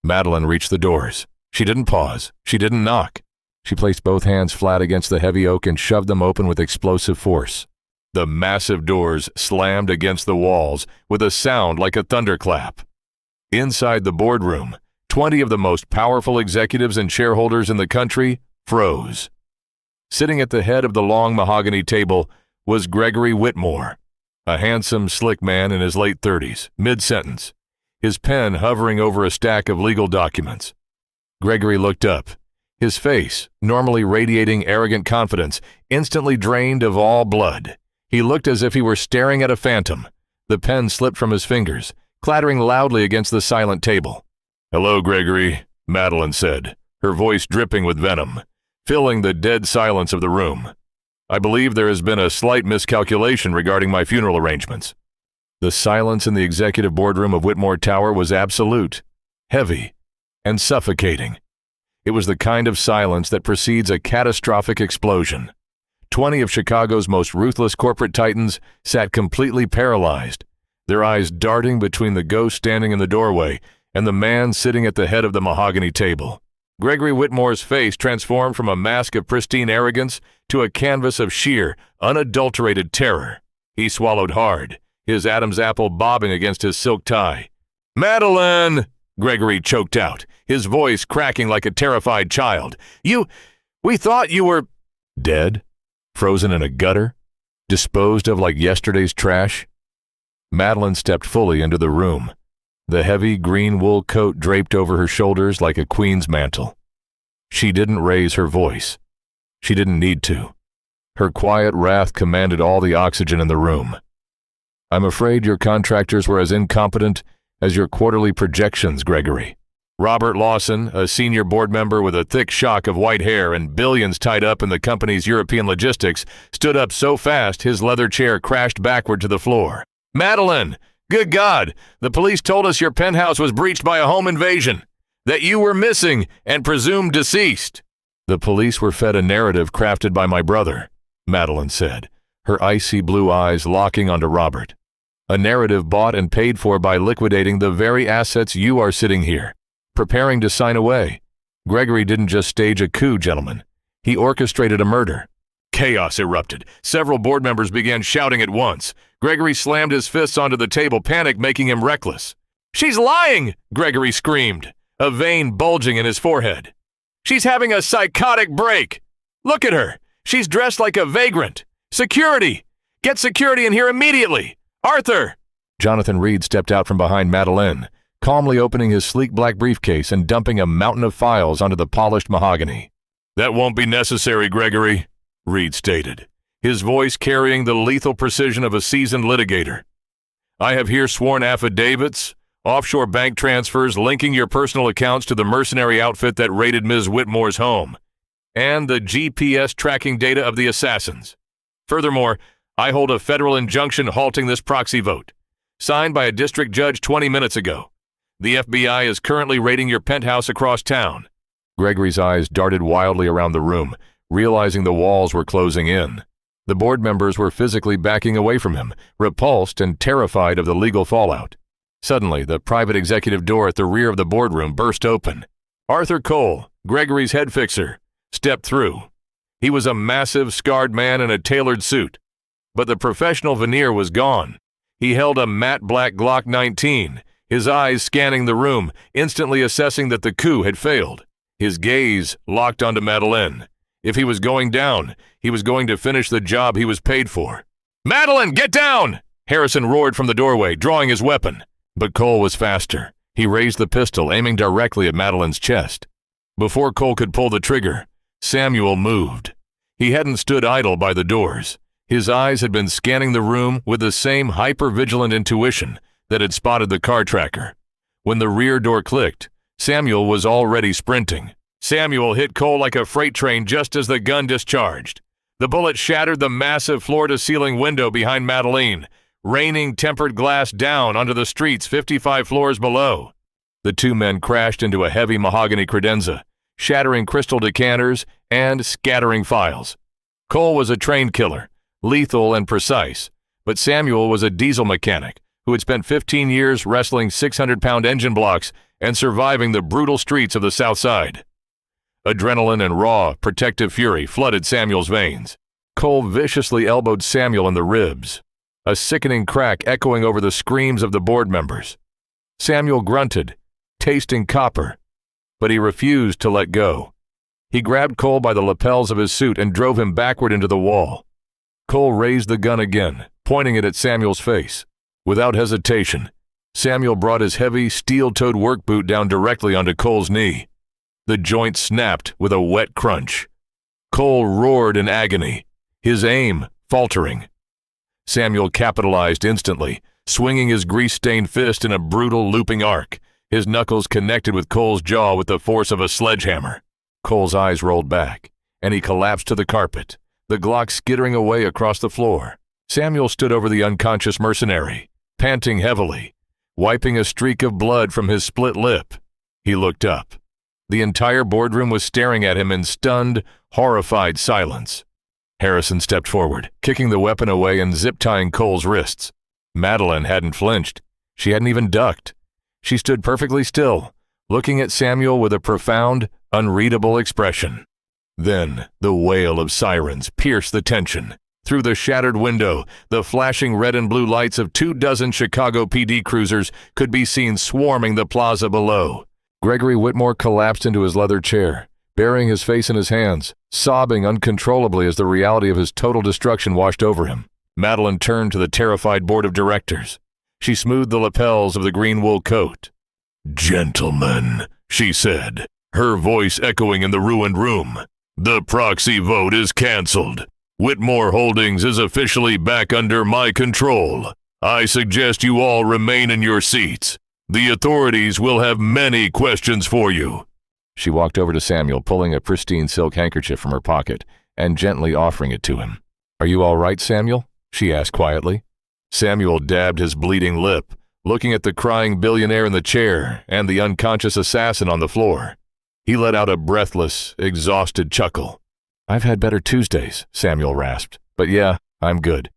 Madeleine reached the doors. She didn't pause. She didn't knock. She placed both hands flat against the heavy oak and shoved them open with explosive force. The massive doors slammed against the walls with a sound like a thunderclap. Inside the boardroom, 20 of the most powerful executives and shareholders in the country froze. Sitting at the head of the long mahogany table was Gregory Whitmore, a handsome, slick man in his late 30s, mid-sentence, his pen hovering over a stack of legal documents. Gregory looked up, his face, normally radiating arrogant confidence, instantly drained of all blood. He looked as if he were staring at a phantom. The pen slipped from his fingers, clattering loudly against the silent table. "Hello, Gregory," Madeleine said, her voice dripping with venom, filling the dead silence of the room. "I believe there has been a slight miscalculation regarding my funeral arrangements." The silence in the executive boardroom of Whitmore Tower was absolute, heavy, and suffocating. It was the kind of silence that precedes a catastrophic explosion. 20 of Chicago's most ruthless corporate titans sat completely paralyzed, their eyes darting between the ghost standing in the doorway and the man sitting at the head of the mahogany table. Gregory Whitmore's face transformed from a mask of pristine arrogance to a canvas of sheer, unadulterated terror. He swallowed hard, his Adam's apple bobbing against his silk tie. "Madeleine!" Gregory choked out, his voice cracking like a terrified child. We thought you were—" "Dead? Frozen in a gutter? Disposed of like yesterday's trash?" Madeleine stepped fully into the room, the heavy green wool coat draped over her shoulders like a queen's mantle. She didn't raise her voice. She didn't need to. Her quiet wrath commanded all the oxygen in the room. "I'm afraid your contractors were as incompetent as your quarterly projections, Gregory." Robert Lawson, a senior board member with a thick shock of white hair and billions tied up in the company's European logistics, stood up so fast his leather chair crashed backward to the floor. "Madeleine, good God, the police told us your penthouse was breached by a home invasion, that you were missing and presumed deceased." "The police were fed a narrative crafted by my brother," Madeleine said, her icy blue eyes locking onto Robert. "A narrative bought and paid for by liquidating the very assets you are sitting here, preparing to sign away. Gregory didn't just stage a coup, gentlemen. He orchestrated a murder." Chaos erupted. Several board members began shouting at once. Gregory slammed his fists onto the table, panic making him reckless. "She's lying!" Gregory screamed, a vein bulging in his forehead. "She's having a psychotic break! Look at her! She's dressed like a vagrant! Security! Get security in here immediately! Arthur!" Jonathan Reed stepped out from behind Madeleine, calmly opening his sleek black briefcase and dumping a mountain of files onto the polished mahogany. "That won't be necessary, Gregory," Reed stated, his voice carrying the lethal precision of a seasoned litigator. "I have here sworn affidavits, offshore bank transfers linking your personal accounts to the mercenary outfit that raided Ms. Whitmore's home, and the GPS tracking data of the assassins. Furthermore, I hold a federal injunction halting this proxy vote, signed by a district judge 20 minutes ago. The FBI is currently raiding your penthouse across town." Gregory's eyes darted wildly around the room, realizing the walls were closing in. The board members were physically backing away from him, repulsed and terrified of the legal fallout. Suddenly, the private executive door at the rear of the boardroom burst open. Arthur Cole, Gregory's head fixer, stepped through. He was a massive, scarred man in a tailored suit, but the professional veneer was gone. He held a matte black Glock 19, his eyes scanning the room, instantly assessing that the coup had failed. His gaze locked onto Madeleine. If he was going down, he was going to finish the job he was paid for. "Madeleine, get down!" Harrison roared from the doorway, drawing his weapon. But Cole was faster. He raised the pistol, aiming directly at Madeleine's chest. Before Cole could pull the trigger, Samuel moved. He hadn't stood idle by the doors. His eyes had been scanning the room with the same hyper-vigilant intuition that had spotted the car tracker. When the rear door clicked, Samuel was already sprinting. Samuel hit Cole like a freight train just as the gun discharged. The bullet shattered the massive floor-to-ceiling window behind Madeleine, raining tempered glass down onto the streets 55 floors below. The two men crashed into a heavy mahogany credenza, shattering crystal decanters and scattering files. Cole was a trained killer, lethal and precise, but Samuel was a diesel mechanic who had spent 15 years wrestling 600-pound engine blocks and surviving the brutal streets of the South Side. Adrenaline and raw, protective fury flooded Samuel's veins. Cole viciously elbowed Samuel in the ribs, a sickening crack echoing over the screams of the board members. Samuel grunted, tasting copper, but he refused to let go. He grabbed Cole by the lapels of his suit and drove him backward into the wall. Cole raised the gun again, pointing it at Samuel's face. Without hesitation, Samuel brought his heavy, steel-toed work boot down directly onto Cole's knee. The joint snapped with a wet crunch. Cole roared in agony, his aim faltering. Samuel capitalized instantly, swinging his grease-stained fist in a brutal looping arc, his knuckles connected with Cole's jaw with the force of a sledgehammer. Cole's eyes rolled back, and he collapsed to the carpet, the Glock skittering away across the floor. Samuel stood over the unconscious mercenary, panting heavily, wiping a streak of blood from his split lip. He looked up. The entire boardroom was staring at him in stunned, horrified silence. Harrison stepped forward, kicking the weapon away and zip-tying Cole's wrists. Madeleine hadn't flinched. She hadn't even ducked. She stood perfectly still, looking at Samuel with a profound, unreadable expression. Then the wail of sirens pierced the tension. Through the shattered window, the flashing red and blue lights of 24 Chicago PD cruisers could be seen swarming the plaza below. Gregory Whitmore collapsed into his leather chair, burying his face in his hands, sobbing uncontrollably as the reality of his total destruction washed over him. Madeleine turned to the terrified board of directors. She smoothed the lapels of the green wool coat. "Gentlemen," she said, her voice echoing in the ruined room, "the proxy vote is canceled. Whitmore Holdings is officially back under my control. I suggest you all remain in your seats. The authorities will have many questions for you." She walked over to Samuel, pulling a pristine silk handkerchief from her pocket and gently offering it to him. "Are you all right, Samuel?" she asked quietly. Samuel dabbed his bleeding lip, looking at the crying billionaire in the chair and the unconscious assassin on the floor. He let out a breathless, exhausted chuckle. "I've had better Tuesdays," Samuel rasped, "but yeah, I'm good."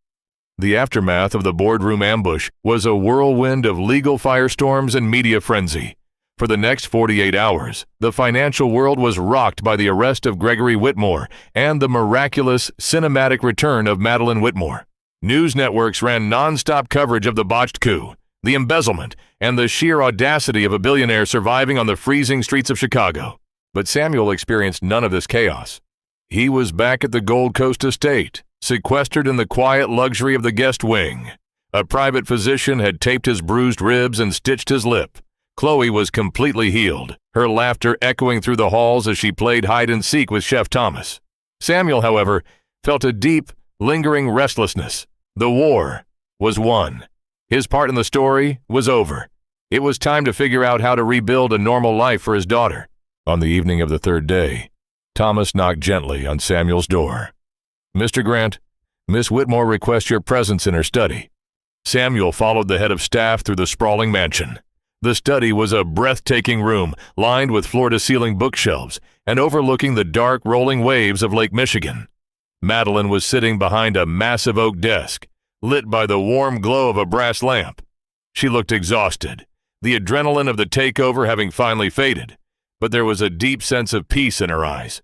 The aftermath of the boardroom ambush was a whirlwind of legal firestorms and media frenzy. For the next 48 hours, the financial world was rocked by the arrest of Gregory Whitmore and the miraculous, cinematic return of Madeleine Whitmore. News networks ran non-stop coverage of the botched coup, the embezzlement, and the sheer audacity of a billionaire surviving on the freezing streets of Chicago. But Samuel experienced none of this chaos. He was back at the Gold Coast estate, sequestered in the quiet luxury of the guest wing. A private physician had taped his bruised ribs and stitched his lip. Chloe was completely healed, her laughter echoing through the halls as she played hide-and-seek with Chef Thomas. Samuel, however, felt a deep, lingering restlessness. The war was won. His part in the story was over. It was time to figure out how to rebuild a normal life for his daughter. On the evening of the third day, Thomas knocked gently on Samuel's door. "Mr. Grant, Miss Whitmore requests your presence in her study." Samuel followed the head of staff through the sprawling mansion. The study was a breathtaking room lined with floor-to-ceiling bookshelves and overlooking the dark, rolling waves of Lake Michigan. Madeline was sitting behind a massive oak desk, lit by the warm glow of a brass lamp. She looked exhausted, the adrenaline of the takeover having finally faded, but there was a deep sense of peace in her eyes.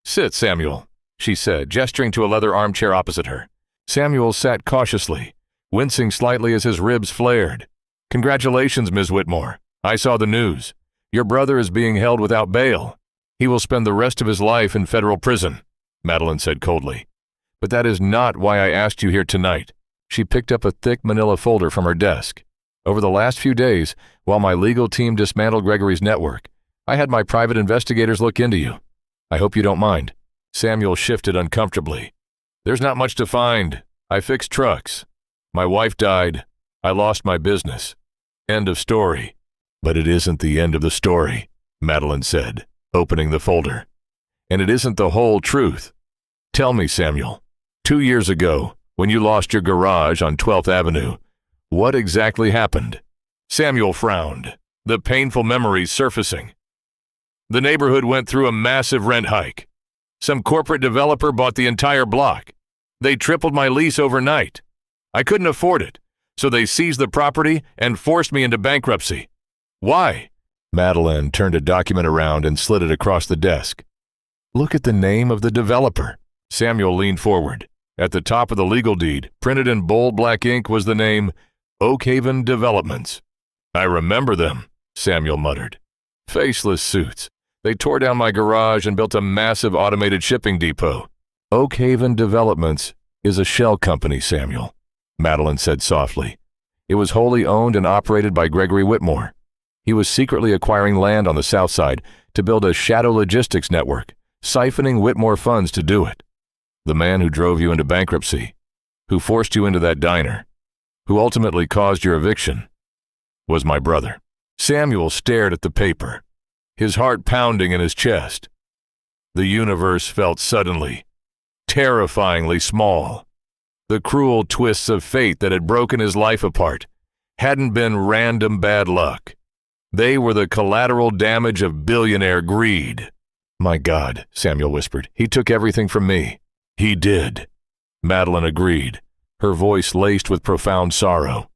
"Sit, Samuel," she said, gesturing to a leather armchair opposite her. Samuel sat cautiously, wincing slightly as his ribs flared. "Congratulations, Ms. Whitmore. I saw the news. Your brother is being held without bail. He will spend the rest of his life in federal prison," Madeline said coldly. "But that is not why I asked you here tonight." She picked up a thick manila folder from her desk. "Over the last few days, while my legal team dismantled Gregory's network, I had my private investigators look into you. I hope you don't mind." Samuel shifted uncomfortably. "There's not much to find. I fixed trucks. My wife died. I lost my business. End of story." "But it isn't the end of the story," Madeline said, opening the folder. "And it isn't the whole truth. Tell me, Samuel, 2 years ago, when you lost your garage on 12th Avenue, what exactly happened?" Samuel frowned, the painful memories surfacing. "The neighborhood went through a massive rent hike. Some corporate developer bought the entire block. They tripled my lease overnight. I couldn't afford it, so they seized the property and forced me into bankruptcy." "Why?" Madeline turned a document around and slid it across the desk. "Look at the name of the developer." Samuel leaned forward. At the top of the legal deed, printed in bold black ink, was the name Oakhaven Developments. "I remember them," Samuel muttered. "Faceless suits. They tore down my garage and built a massive automated shipping depot." "Oakhaven Developments is a shell company, Samuel," Madeline said softly. "It was wholly owned and operated by Gregory Whitmore. He was secretly acquiring land on the south side to build a shadow logistics network, siphoning Whitmore funds to do it. The man who drove you into bankruptcy, who forced you into that diner, who ultimately caused your eviction, was my brother." Samuel stared at the paper, his heart pounding in his chest. The universe felt suddenly, terrifyingly small. The cruel twists of fate that had broken his life apart hadn't been random bad luck. They were the collateral damage of billionaire greed. "My God," Samuel whispered, "he took everything from me." "He did," Madeline agreed, her voice laced with profound sorrow.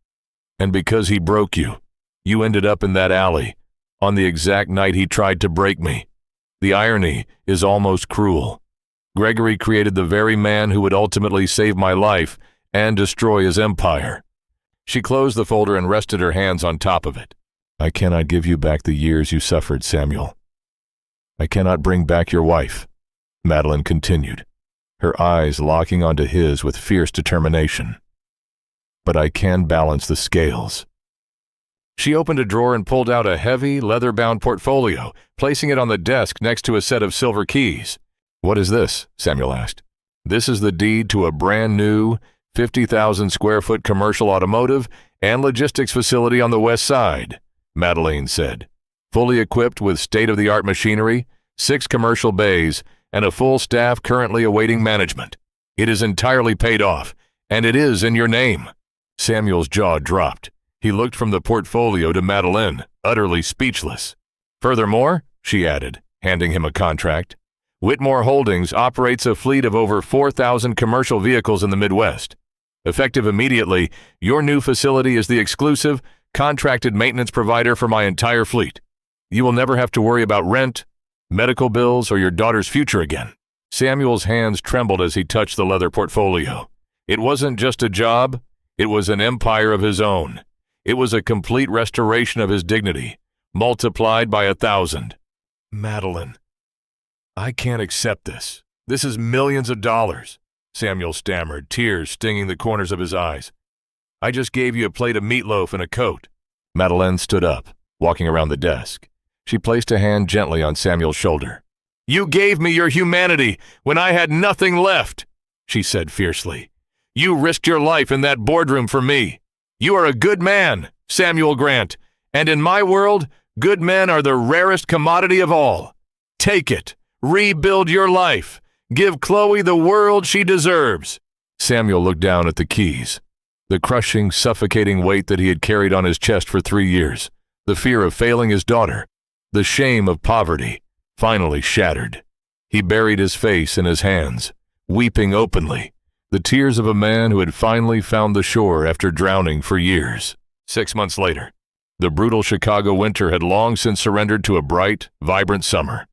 "And because he broke you, you ended up in that alley, on the exact night he tried to break me. The irony is almost cruel. Gregory created the very man who would ultimately save my life and destroy his empire." She closed the folder and rested her hands on top of it. "I cannot give you back the years you suffered, Samuel. I cannot bring back your wife," Madeline continued, her eyes locking onto his with fierce determination. "But I can balance the scales." She opened a drawer and pulled out a heavy, leather-bound portfolio, placing it on the desk next to a set of silver keys. "What is this?" Samuel asked. "This is the deed to a brand-new 50,000-square-foot commercial automotive and logistics facility on the west side," Madeline said. "Fully equipped with state-of-the-art machinery, 6 commercial bays, and a full staff currently awaiting management. It is entirely paid off, and it is in your name." Samuel's jaw dropped. He looked from the portfolio to Madeline, utterly speechless. "Furthermore," she added, handing him a contract, "Whitmore Holdings operates a fleet of over 4,000 commercial vehicles in the Midwest. Effective immediately, your new facility is the exclusive, contracted maintenance provider for my entire fleet. You will never have to worry about rent, medical bills, or your daughter's future again." Samuel's hands trembled as he touched the leather portfolio. It wasn't just a job, it was an empire of his own. It was a complete restoration of his dignity, multiplied by 1,000. "Madeline, I can't accept this. This is millions of dollars," Samuel stammered, tears stinging the corners of his eyes. "I just gave you a plate of meatloaf and a coat." Madeline stood up, walking around the desk. She placed a hand gently on Samuel's shoulder. "You gave me your humanity when I had nothing left," she said fiercely. "You risked your life in that boardroom for me. You are a good man, Samuel Grant, and in my world, good men are the rarest commodity of all. Take it. Rebuild your life. Give Chloe the world she deserves." Samuel looked down at the keys. The crushing, suffocating weight that he had carried on his chest for 3 years, the fear of failing his daughter, the shame of poverty, finally shattered. He buried his face in his hands, weeping openly, the tears of a man who had finally found the shore after drowning for years. 6 months later, the brutal Chicago winter had long since surrendered to a bright, vibrant summer.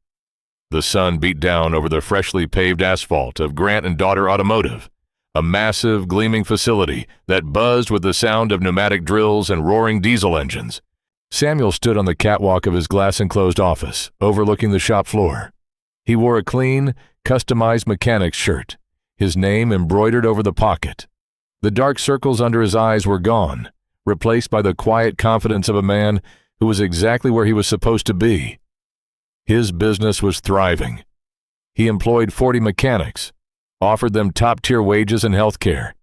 The sun beat down over the freshly paved asphalt of Grant and Daughter Automotive, a massive, gleaming facility that buzzed with the sound of pneumatic drills and roaring diesel engines. Samuel stood on the catwalk of his glass-enclosed office, overlooking the shop floor. He wore a clean, customized mechanic's shirt, his name embroidered over the pocket. The dark circles under his eyes were gone, replaced by the quiet confidence of a man who was exactly where he was supposed to be. His business was thriving. He employed 40 mechanics, offered them top-tier wages and health care,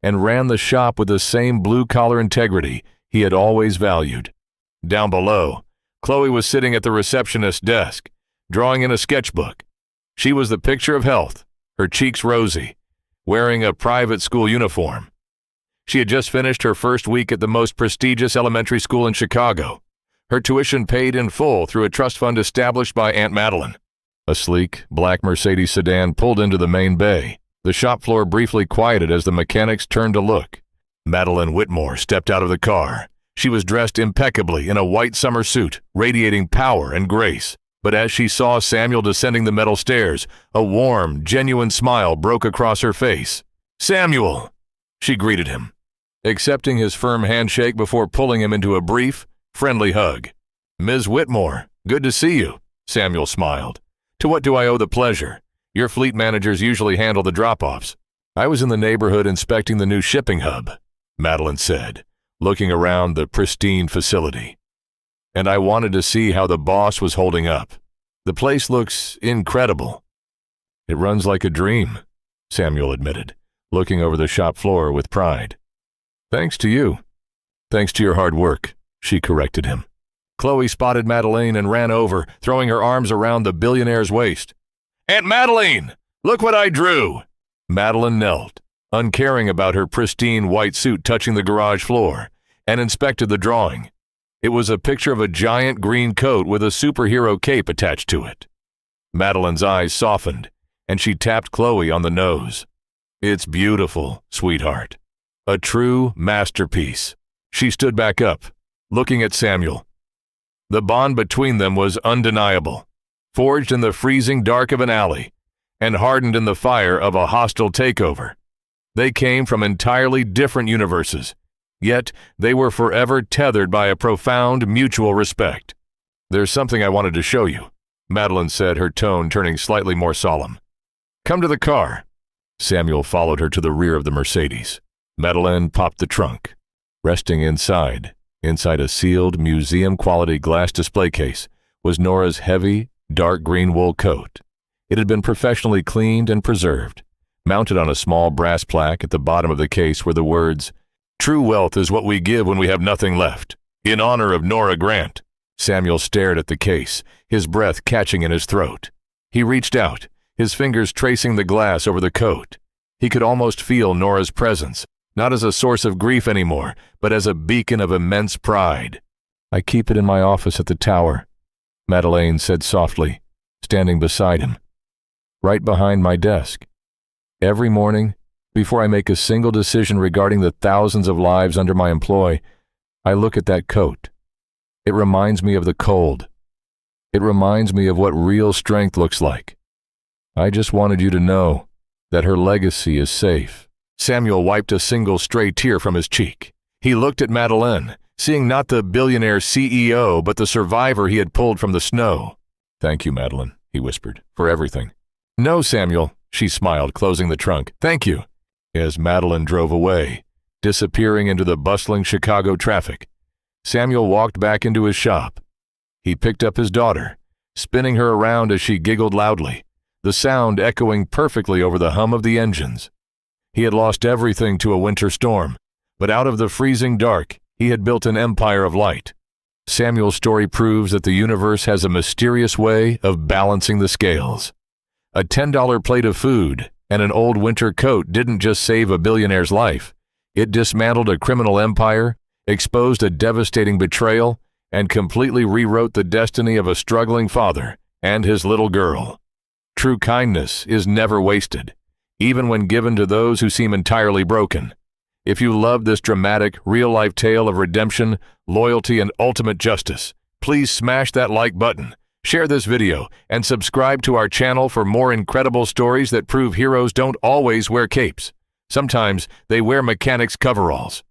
and ran the shop with the same blue-collar integrity he had always valued. Down below, Chloe was sitting at the receptionist's desk, drawing in a sketchbook. She was the picture of health, her cheeks rosy, wearing a private school uniform. She had just finished her first week at the most prestigious elementary school in Chicago, her tuition paid in full through a trust fund established by Aunt Madeline. A sleek, black Mercedes sedan pulled into the main bay. The shop floor briefly quieted as the mechanics turned to look. Madeline Whitmore stepped out of the car. She was dressed impeccably in a white summer suit, radiating power and grace. But as she saw Samuel descending the metal stairs, a warm, genuine smile broke across her face. "Samuel!" she greeted him, accepting his firm handshake before pulling him into a brief, friendly hug. "Ms. Whitmore, good to see you," Samuel smiled. "To what do I owe the pleasure? Your fleet managers usually handle the drop-offs." "I was in the neighborhood inspecting the new shipping hub," Madeline said, looking around the pristine facility. "And I wanted to see how the boss was holding up. The place looks incredible." "It runs like a dream," Samuel admitted, looking over the shop floor with pride. "Thanks to you." "Thanks to your hard work," she corrected him. Chloe spotted Madeleine and ran over, throwing her arms around the billionaire's waist. "Aunt Madeleine, look what I drew!" Madeline knelt, uncaring about her pristine white suit touching the garage floor, and inspected the drawing. It was a picture of a giant green coat with a superhero cape attached to it. Madeline's eyes softened, and she tapped Chloe on the nose. "It's beautiful, sweetheart. A true masterpiece." She stood back up, looking at Samuel. The bond between them was undeniable, forged in the freezing dark of an alley, and hardened in the fire of a hostile takeover. They came from entirely different universes, yet they were forever tethered by a profound mutual respect. "There's something I wanted to show you," Madeline said, her tone turning slightly more solemn. "Come to the car." Samuel followed her to the rear of the Mercedes. Madeline popped the trunk. Resting inside a sealed, museum-quality glass display case, was Nora's heavy, dark green wool coat. It had been professionally cleaned and preserved. Mounted on a small brass plaque at the bottom of the case were the words, "True wealth is what we give when we have nothing left. In honor of Nora Grant." Samuel stared at the case, his breath catching in his throat. He reached out, his fingers tracing the glass over the coat. He could almost feel Nora's presence, not as a source of grief anymore, but as a beacon of immense pride. "I keep it in my office at the tower," Madeleine said softly, standing beside him. "Right behind my desk. Every morning, before I make a single decision regarding the thousands of lives under my employ, I look at that coat. It reminds me of the cold. It reminds me of what real strength looks like. I just wanted you to know that her legacy is safe." Samuel wiped a single stray tear from his cheek. He looked at Madeleine, seeing not the billionaire CEO, but the survivor he had pulled from the snow. "Thank you, Madeline," he whispered, "for everything." "No, Samuel," she smiled, closing the trunk. "Thank you." As Madeline drove away, disappearing into the bustling Chicago traffic, Samuel walked back into his shop. He picked up his daughter, spinning her around as she giggled loudly, the sound echoing perfectly over the hum of the engines. He had lost everything to a winter storm, but out of the freezing dark, he had built an empire of light. Samuel's story proves that the universe has a mysterious way of balancing the scales. A $10 plate of food and an old winter coat didn't just save a billionaire's life. It dismantled a criminal empire, exposed a devastating betrayal, and completely rewrote the destiny of a struggling father and his little girl. True kindness is never wasted, even when given to those who seem entirely broken. If you love this dramatic, real-life tale of redemption, loyalty, and ultimate justice, please smash that like button, share this video, and subscribe to our channel for more incredible stories that prove heroes don't always wear capes. Sometimes they wear mechanics' coveralls.